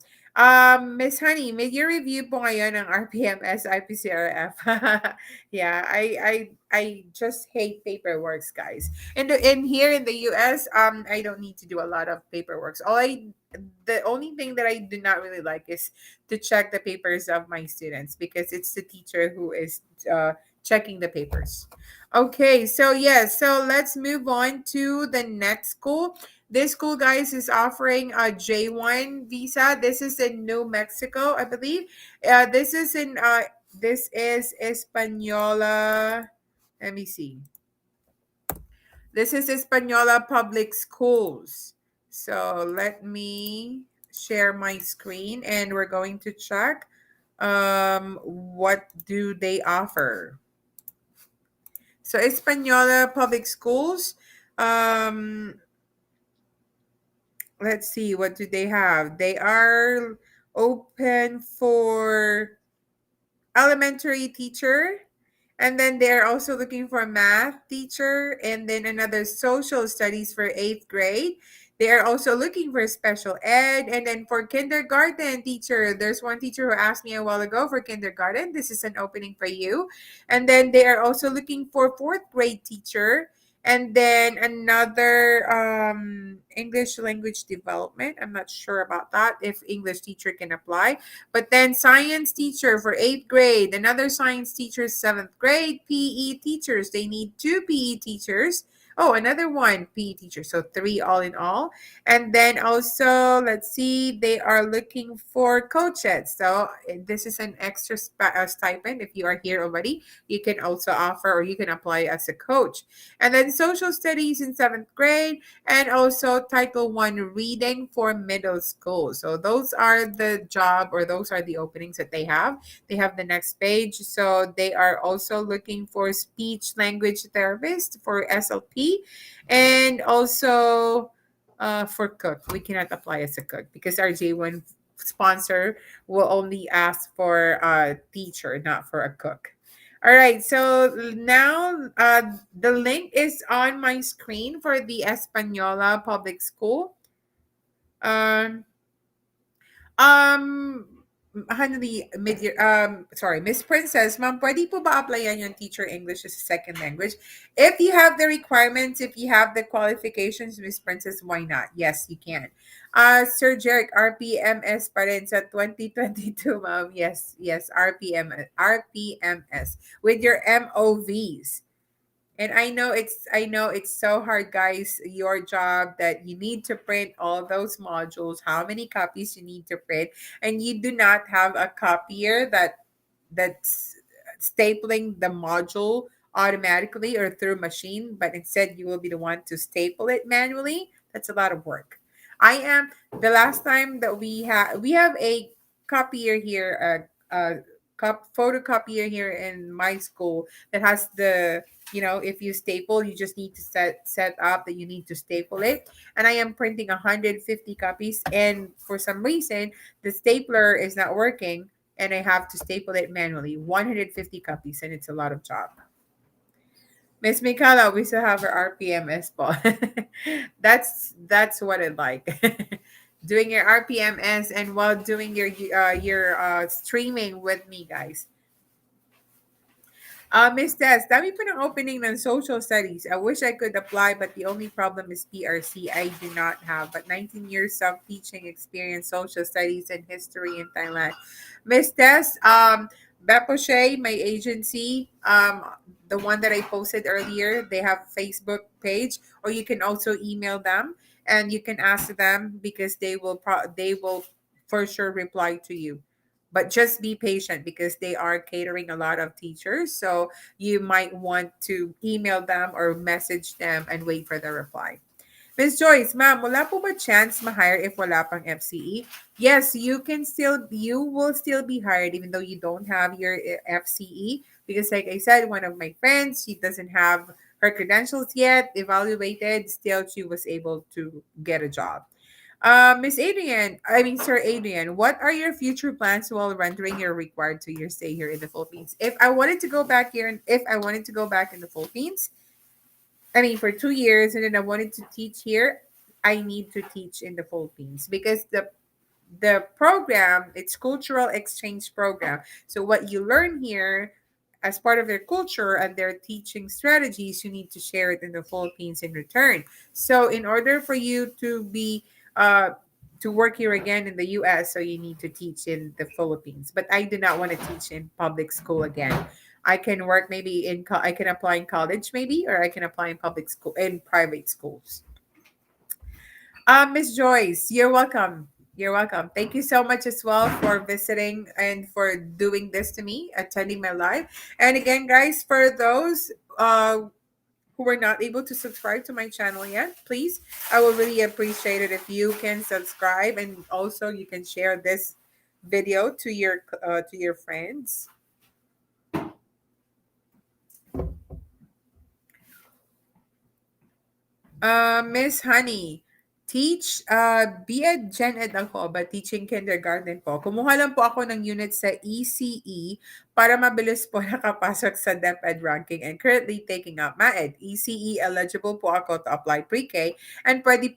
Miss Honey, mid-year review po ngayon ng RPMS IPCRF. Yeah, I just hate paperwork, guys. And here in the US, I don't need to do a lot of paperwork. The only thing that I do not really like is to check the papers of my students, because it's the teacher who is checking the papers. Okay, so yes, so let's move on to the next school. This school, guys, is offering a J1 visa. This is in New Mexico, I believe. This is Española. Let me see. This is Española Public Schools. So let me share my screen, and we're going to check what do they offer. So Española Public Schools, um let's see, what do they have? They are open for elementary teacher, and then they're also looking for a math teacher, and then another social studies for eighth grade. They are also looking for special ed, and then for kindergarten teacher, there's one teacher who asked me a while ago for kindergarten. This is an opening for you. And then they are also looking for fourth grade teacher, and then another English language development. I'm not sure about that, if English teacher can apply. But then science teacher for eighth grade, another science teacher, seventh grade, PE teachers. They need two PE teachers. Oh, another one PE teacher. So three all in all. And then also, let's see, they are looking for coaches. So this is an extra stipend. If you are here already, you can also offer, or you can apply as a coach. And then social studies in seventh grade, and also Title One reading for middle school. So those are the job, or those are the openings that they have. They have the next page. So they are also looking for speech language therapist for SLP, and also for cook. We cannot apply as a cook because our J1 sponsor will only ask for a teacher, not for a cook. All right, so now the link is on my screen for the Española Public School. Um, um, Honey, sorry, Miss Princess, ma'am, pwede po ba applyan yung teacher English as a second language? If you have the requirements, if you have the qualifications, Miss Princess, why not? Yes, you can. Sir Jeric, RPMS pa rin sa 2022, ma'am. Yes, yes, RPMS with your MOVs. And I know it's so hard, guys, your job that you need to print all those modules, how many copies you need to print, and you do not have a copier that's stapling the module automatically or through machine, but instead you will be the one to staple it manually. That's a lot of work. I am the last time that we have a copier here, photocopier here in my school that has the, if you staple, you just need to set up that you need to staple it. And I am printing 150 copies, and for some reason the stapler is not working, and I have to staple it manually. 150 copies, and it's a lot of job. Miss Mikala, we still have her RPMS ball. That's what I like. Doing your RPMS and while doing your streaming with me, guys. Miss Des, dami po ng opening ng social studies. I wish I could apply, but the only problem is PRC. I do not have, but 19 years of teaching experience, social studies and history in Thailand. Miss Des, Beposhe, my agency, the one that I posted earlier, they have a Facebook page, or you can also email them and you can ask them because they will for sure reply to you, but just be patient because they are catering a lot of teachers. So you might want to email them or message them and wait for the reply. Miss Joyce, ma'am, wala po ba chance ma-hire if wala pang FCE? Yes, you will still be hired even though you don't have your FCE, because like I said, one of my friends, she doesn't have her credentials yet evaluated, still she was able to get a job. Miss Adrian, I mean, Sir Adrian, what are your future plans while rendering your required 2 year stay here in the Philippines? If I wanted to go back here, and if I wanted to go back in the Philippines, I mean, for 2 years, and then I wanted to teach here, I need to teach in the Philippines because the program, it's cultural exchange program. So what you learn here as part of their culture and their teaching strategies, you need to share it in the Philippines in return. So in order for you uh to work here again in the US, so you need to teach in the Philippines. But I do not want to teach in public school again. I can work maybe I can apply in college maybe, or I can apply in public school, in private schools. Miss Joyce, you're welcome. You're welcome. Thank you so much as well for visiting and for doing this to me, attending my live. And again, guys, for those who were not able to subscribe to my channel yet, please, I would really appreciate it if you can subscribe, and also you can share this video to your friends. Miss Honey, be a gen ed ako, but teaching kindergarten po. Kumuha lang po ako ng unit sa ECE para mabilis po nakapasok sa DepEd ranking, and currently taking up MAED. ECE eligible po ako to apply pre-K, and pwede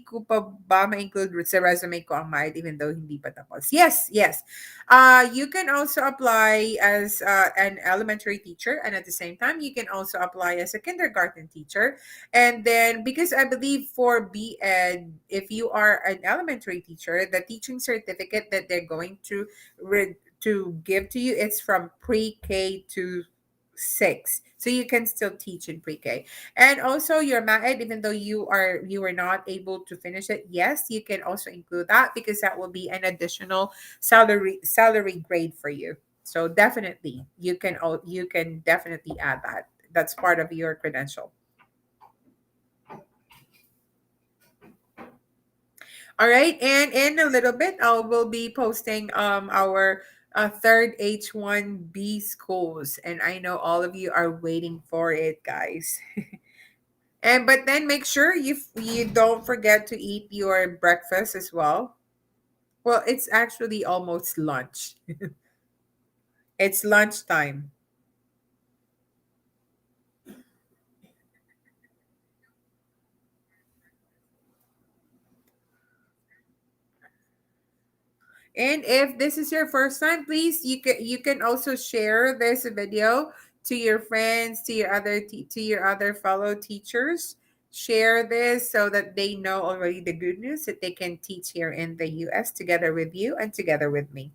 ko pa ba ma-include sa resume ko ang MAED even though hindi pa tapos? Yes, yes. You can also apply as an elementary teacher, and at the same time, you can also apply as a kindergarten teacher. And then, because I believe for B.Ed, if you are an elementary teacher, the teaching certificate that they're going to give to you, it's from pre-K to 6. So you can still teach in pre-K. And also your MAED, even though you were not able to finish it, yes, you can also include that because that will be an additional salary grade for you. So definitely you can definitely add that. That's part of your credential. All right, and in a little bit, I will be posting our third H1B schools, and I know all of you are waiting for it, guys. And but then make sure you don't forget to eat your breakfast as well. Well, it's actually almost lunch. It's lunchtime. And if this is your first time, please you can also share this video to your friends, to your other fellow teachers. Share this so that they know already the good news that they can teach here in the US together with you and together with me.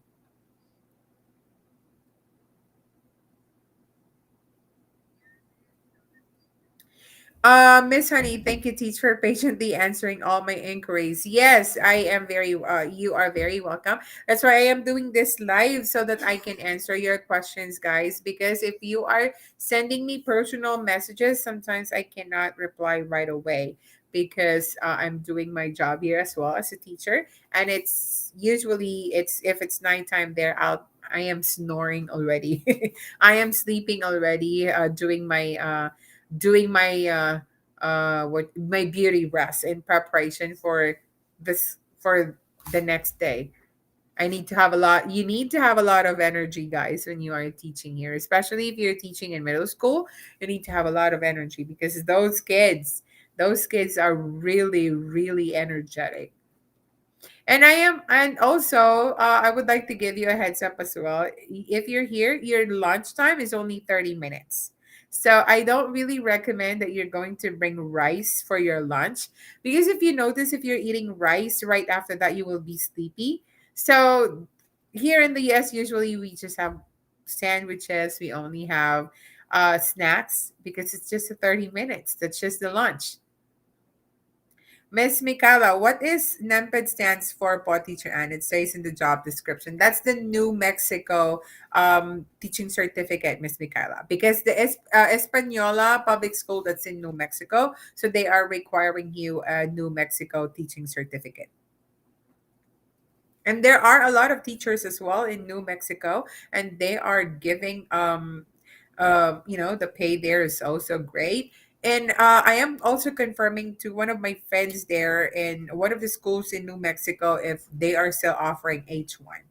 Miss Honey, thank you, Teach, for patiently answering all my inquiries. Yes, I am very, you are very welcome. That's why I am doing this live so that I can answer your questions, guys. Because if you are sending me personal messages, sometimes I cannot reply right away because I'm doing my job here as well as a teacher. And it's usually, it's if it's nighttime, they're out. I am snoring already. I am sleeping already, doing what my beauty rest in preparation for this for the next day. I need to have a lot You need to have a lot of energy, guys, when you are teaching here, especially if you're teaching in middle school. You need to have a lot of energy because those kids are really really energetic. And also, I would like to give you a heads up as well. If you're here, your lunchtime is only 30 minutes. So I don't really recommend that you're going to bring rice for your lunch because if you notice, if you're eating rice right after that, you will be sleepy. So here in the US, usually we just have sandwiches. We only have snacks because it's just a 30 minutes. That's just the lunch. Miss Mikala, what is NEMPED stands for po, Teacher Ann? It says in the job description. That's the New Mexico teaching certificate, Miss Mikala. Because the Española public school that's in New Mexico, so they are requiring you a New Mexico teaching certificate. And there are a lot of teachers as well in New Mexico, and they are giving the pay there is also great. And I am also confirming to one of my friends there in one of the schools in New Mexico if they are still offering H1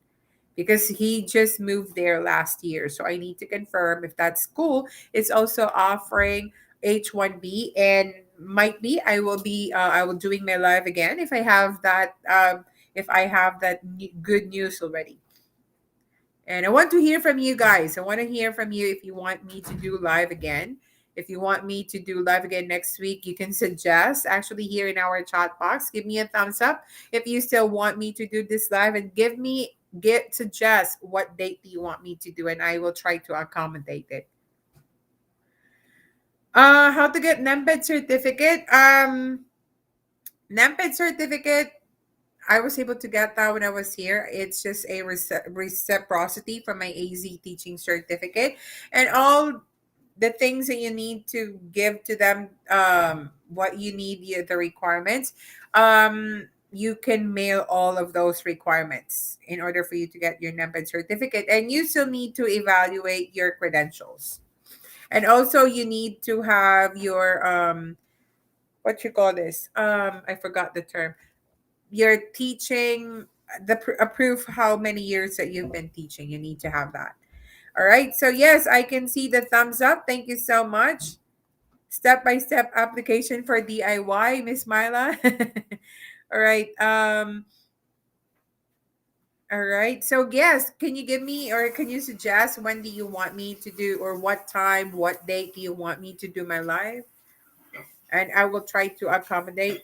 because he just moved there last year. So I need to confirm if that school is also offering H1B, and might be I will doing my live again if I have that good news already. And I want to hear from you guys. I want to hear from you if you want me to do live again. If you want me to do live again next week, you can suggest actually here in our chat box. Give me a thumbs up if you still want me to do this live, and get suggest what date do you want me to do, and I will try to accommodate it. How to get NEMPED certificate? NEMPED certificate, I was able to get that when I was here. It's just a reciprocity from my AZ teaching certificate, and all the things that you need to give to them. What you need, the requirements. You can mail all of those requirements in order for you to get your NEMPED certificate, and you still need to evaluate your credentials, and also you need to have your what you call this. I forgot the term. You're teaching a proof how many years that you've been teaching. You need to have that. All right. So yes, I can see the thumbs up. Thank you so much. Step by step application for DIY, Miss Myla. All right. All right. So yes, can you give me or can you suggest when do you want me to do, or what time, what date do you want me to do my live? And I will try to accommodate.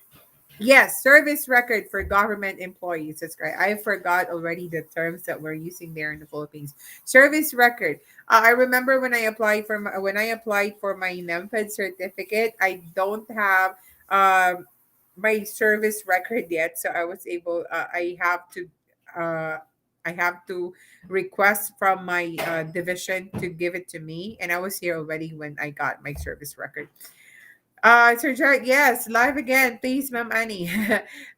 Yes, service record for government employees. That's right. I forgot already the terms that we're using there in the Philippines. Service record. I remember when I applied for my NEMPED certificate, I don't have my service record yet, so I was able. Uh, I have to request from my division to give it to me, and I was here already when I got my service record. Sir Jared, yes, live again, please, Ma'am Annie.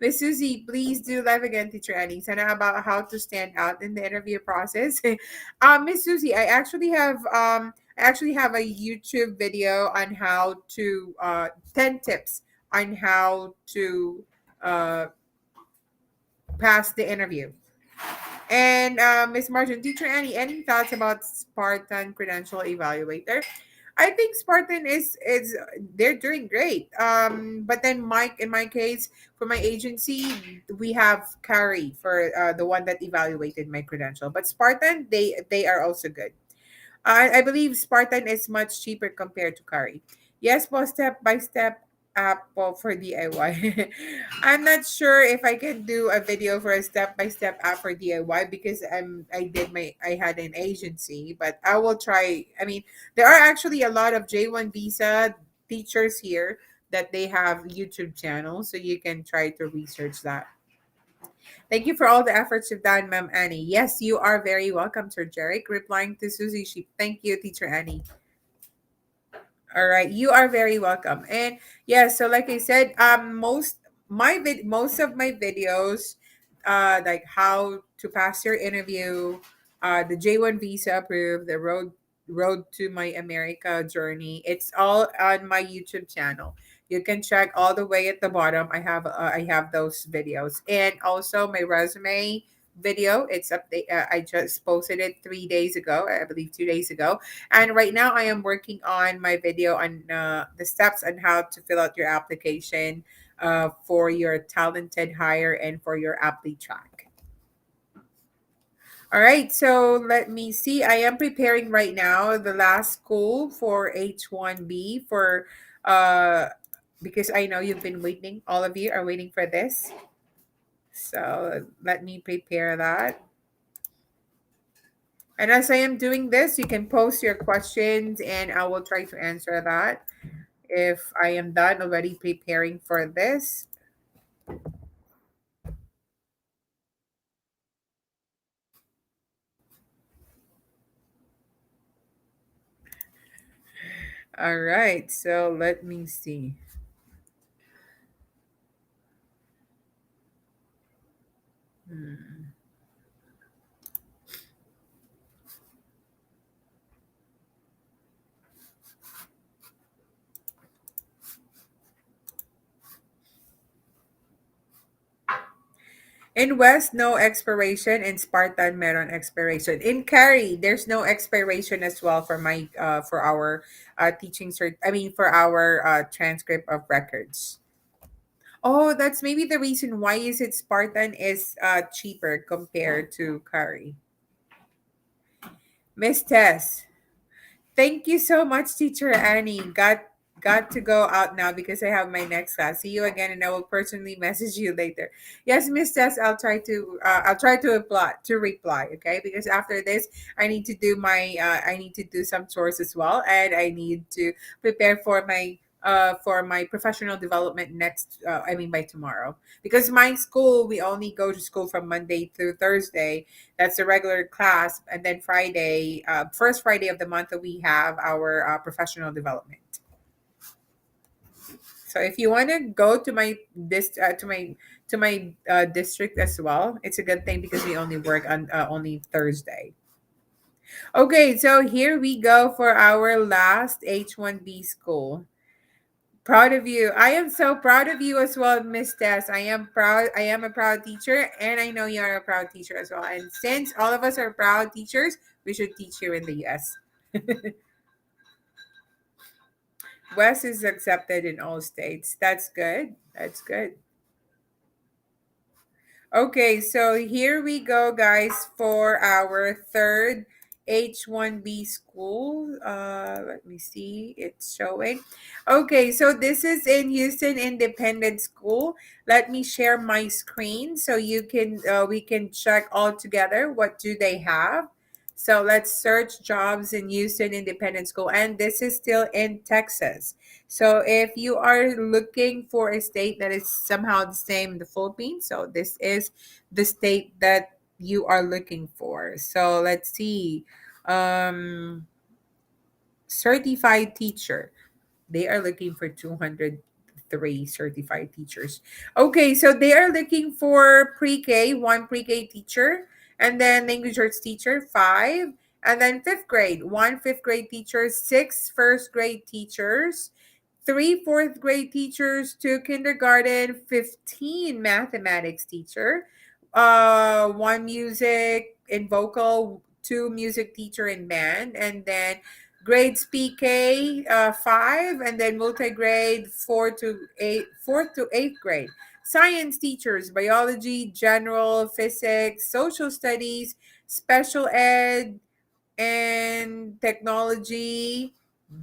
Miss Susie, please do live again, Teacher Annie. Sana about how to stand out in the interview process. Miss Susie, I actually have a YouTube video on how to 10 tips on how to uh pass the interview. And Miss Martin, Teacher Annie, any thoughts about Spartan Credential Evaluator? I think Spartan is they're doing great. But then Mike, in my case, for my agency, we have Carrie for the one that evaluated my credential. But Spartan, they are also good. I believe Spartan is much cheaper compared to Curry. Yes, po, step by step app po for DIY. I'm not sure if I can do a video for a step by step app for DIY because I had an agency, but I will try. I mean, there are actually a lot of J1 visa. teachers here that they have YouTube channels, so you can try to research that. Thank you for all the efforts you've done, Ma'am Annie. Yes, you are very welcome, Sir Jerick. Replying to Susie Sheep. Thank you, Teacher Annie. All right, you are very welcome. And yeah, so like I said, most of my videos, like how to pass your interview, the J1 visa approved, the road to my America journey. It's all on my YouTube channel. You can check all the way at the bottom. I have those videos, and also my resume video. It's update. I just posted it 3 days ago. I believe 2 days ago, and right now, I am working on my video on the steps on how to fill out your application for your talented hire and for your apply track. All right, so let me see. I am preparing right now the last school for H1B for because I know you've been waiting. All of you are waiting for this. So let me prepare that. And as I am doing this, you can post your questions and I will try to answer that. If I am done already preparing for this. All right, so let me see. Hmm. In West, no expiration. In Spartan, meron expiration. In Cary, there's no expiration as well for my for our teaching cert. I mean for our transcript of records. Oh, that's maybe the reason why is it Spartan is cheaper compared to Cary. Miss Tess. Thank you so much, Teacher Annie. Got to go out now because I have my next class. See you again, and I will personally message you later. Yes, Miss Tess, I'll try to reply. Okay, because after this, I need to do some chores as well, and I need to prepare for my professional development next. I mean by tomorrow, because my school we only go to school from Monday through Thursday. That's a regular class, and then Friday, first Friday of the month, we have our professional development. So if you want to go to my district as well, it's a good thing because we only work on only Thursday. Okay, so here we go for our last H1B school. Proud of you. I am so proud of you as well, Miss Tess. I am proud. I am a proud teacher, and I know you are a proud teacher as well. And since all of us are proud teachers, we should teach here in the US. West is accepted in all states. That's good. That's good. Okay, so here we go, guys, for our third H1B school. Let me see, it's showing. Okay, so this is in Houston Independent School. Let me share my screen so you can we can check all together what do they have. So let's search jobs in Houston Independent School, and this is still in Texas. So if you are looking for a state that is somehow the same in the Philippines, so this is the state that you are looking for. So let's see. Um, certified teacher. They are looking for 203 certified teachers. Okay, so they are looking for pre-K, one pre-K teacher, and then language arts teacher, five, and then fifth grade, one fifth grade teacher, six first grade teachers, three fourth grade teachers, two kindergarten, 15 mathematics teacher, one music and vocal, two music teacher in band, and then grades PK five, and then multi-grade fourth to eighth grade. Science teachers, biology, general, physics, social studies, special ed, and technology.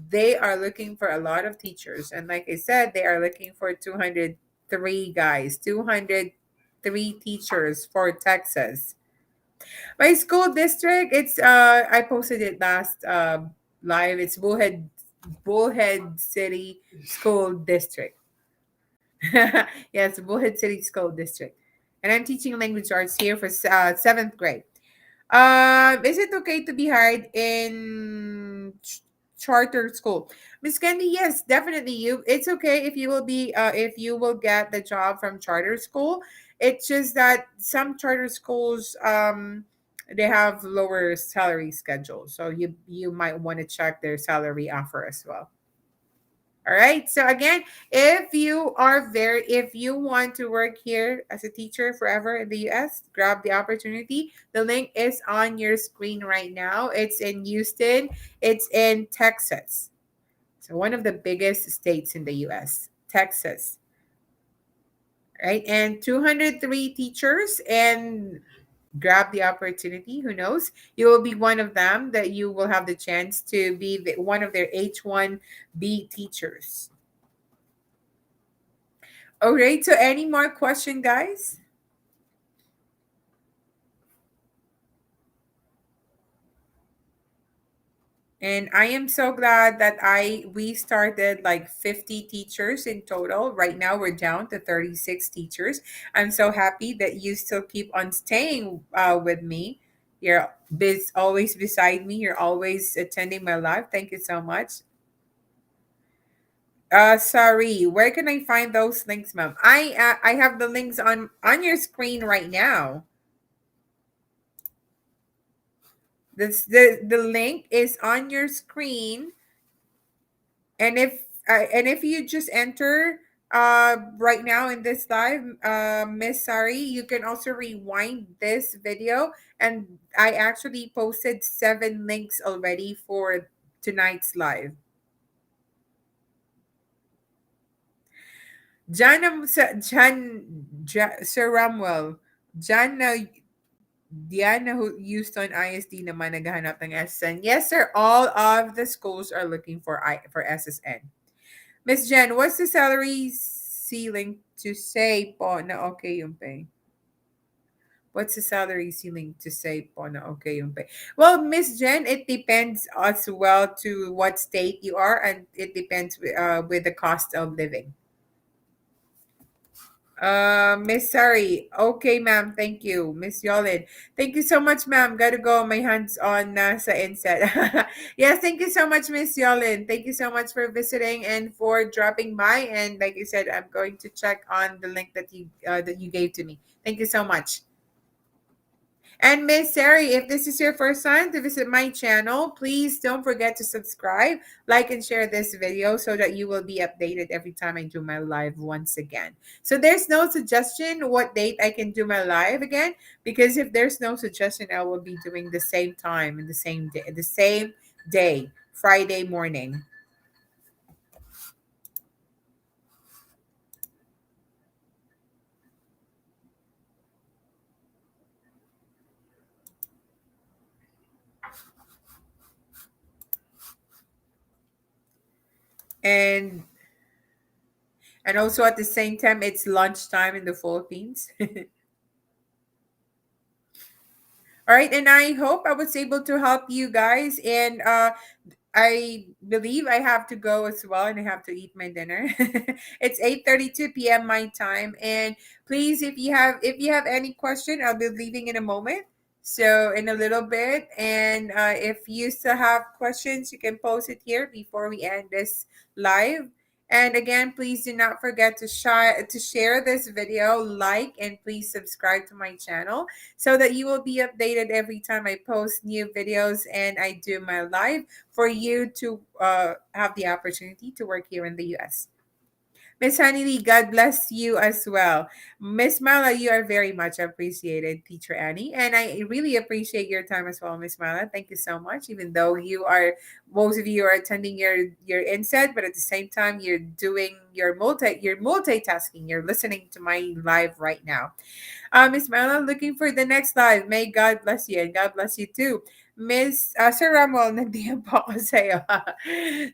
They are looking for a lot of teachers. And like I said, they are looking for 203 guys, 203 teachers for Texas. My school district, it's I posted it last live. It's Bullhead Bullhead City School District. Yes, Bullhead City School District. And I'm teaching language arts here for seventh grade. Is it okay to be hired in charter school? Miss Candy, yes, definitely. It's okay if you will be if you will get the job from charter school. It's just that some charter schools they have lower salary schedule, so you might want to check their salary offer as well. All right. So again, if you want to work here as a teacher forever in the US, grab the opportunity. The link is on your screen right now. It's in Houston. It's in Texas. So one of the biggest states in the US, Texas. Right? And 203 teachers, and grab the opportunity. Who knows? You will be one of them, that you will have the chance to be one of their H1B teachers. All right. So, any more question, guys? And I am so glad that I we started like 50 teachers in total. Right now we're down to 36 teachers. I'm so happy that you still keep on staying with me. You're always beside me. You're always attending my live. Thank you so much. Sorry. Where can I find those links, ma'am? I have the links on your screen right now. The link is on your screen, and if you just enter right now in this live, Miss Sari, you can also rewind this video, and I actually posted 7 links already for tonight's live. Sir Ramwell, John Diana Houston ISD naman naghahanap ng SSN. Yes, sir. All of the schools are looking for SSN. Miss Jen, what's the salary ceiling to say po na okay yung pay? What's the salary ceiling to say po na okay yung pay? Well, Miss Jen, it depends as well to what state you are, and it depends with the cost of living. Miss Sari. Okay, ma'am. Thank you. Miss Yolin. Thank you so much, ma'am. Gotta go. My hands on sa inset. Yes, thank you so much, Miss Yolin. Thank you so much for visiting and for dropping by. And like I said, I'm going to check on the link that you gave to me. Thank you so much. And Miss Sari, if this is your first time to visit my channel, please don't forget to subscribe, like, and share this video so that you will be updated every time I do my live once again. So there's no suggestion what date I can do my live again, because if there's no suggestion, I will be doing the same time and the same day, Friday morning. And also at the same time, it's lunchtime in the Philippines. All right, and I hope I was able to help you guys. And I believe I have to go as well, and I have to eat my dinner. It's 8:32 p.m. my time. And please, if you have any question, I'll be leaving in a moment. So in a little bit. And if you still have questions, you can post it here before we end this live. And again, please do not forget to share this video, like, and please subscribe to my channel so that you will be updated every time I post new videos and I do my live, for you to have the opportunity to work here in the US. Miss Lee, God bless you as well. Miss Mala, you are very much appreciated, Teacher Annie. And I really appreciate your time as well, Miss Mala. Thank you so much. Even though most of you are attending your inset, but at the same time, you're doing you're multitasking. You're listening to my live right now. Miss Marilyn, looking for the next live. May God bless you, and God bless you too. Miss Sir Ramol, nag-DM po ako sa'yo.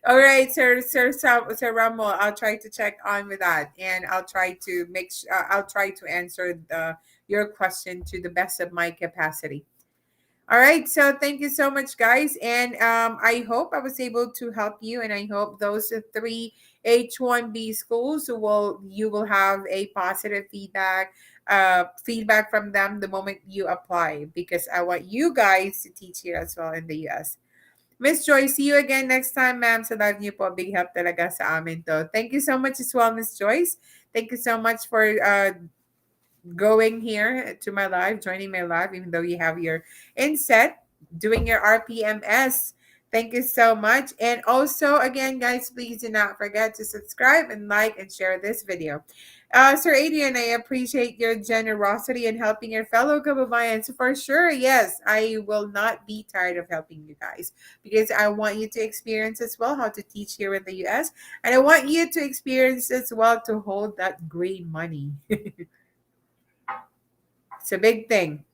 All right, Sir Ramol, I'll try to check on with that, and I'll try to answer your question to the best of my capacity. All right, so thank you so much, guys, and I hope I was able to help you, and I hope those three H1B schools will you will have a positive feedback from them the moment you apply, because I want you guys to teach here as well in the US. Miss Joy, see you again next time, ma'am. Sa live niyo po, big help talaga sa amin to. Thank you so much as well, Miss Joyce. Thank you so much for going here to my live, joining my live, even though you have your inset, doing your RPMS. Thank you so much. And also, again, guys, please do not forget to subscribe and like and share this video. Sir Adrian, I appreciate your generosity in helping your fellow kababayans. For sure, yes, I will not be tired of helping you guys, because I want you to experience as well how to teach here in the US. And I want you to experience as well to hold that green money. It's a big thing.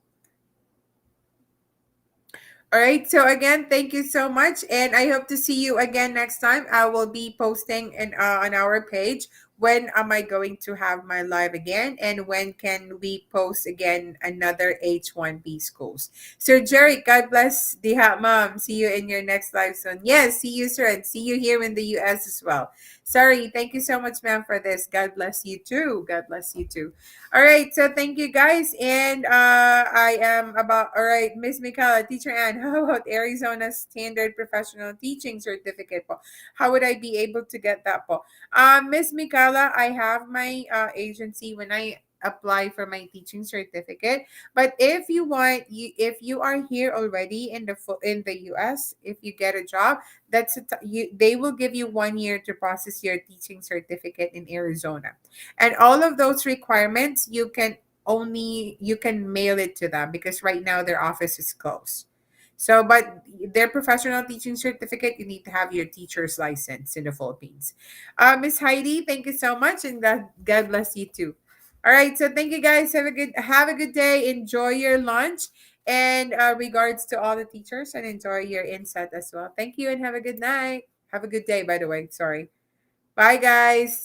All right. So again, thank you so much, and I hope to see you again next time. I will be posting on our page when am I going to have my live again, and when can we post again another H1B schools. Sir Jerry, God bless the hot mom. See you in your next live soon. Yes, see you, sir, and see you here in the US as well. Sorry, thank you so much, ma'am, for this. God bless you too. God bless you too. All right, so thank you guys, and I am about all right, Miss Mikala, Teacher Ann. How about Arizona Standard Professional Teaching Certificate po? How would I be able to get that po? Miss Mikala, I have my agency when I apply for my teaching certificate. But if you want, if you are here already in in the US, if you get a job, they will give you 1 year to process your teaching certificate in Arizona, and all of those requirements you can mail it to them, because right now their office is closed. So but their professional teaching certificate, you need to have your teacher's license in the Philippines. Miss Heidi, thank you so much, and God bless you too. All right, so thank you guys. Have a good day. Enjoy your lunch, and regards to all the teachers, and enjoy your insight as well. Thank you, and have a good night. Have a good day, by the way. Sorry. Bye, guys.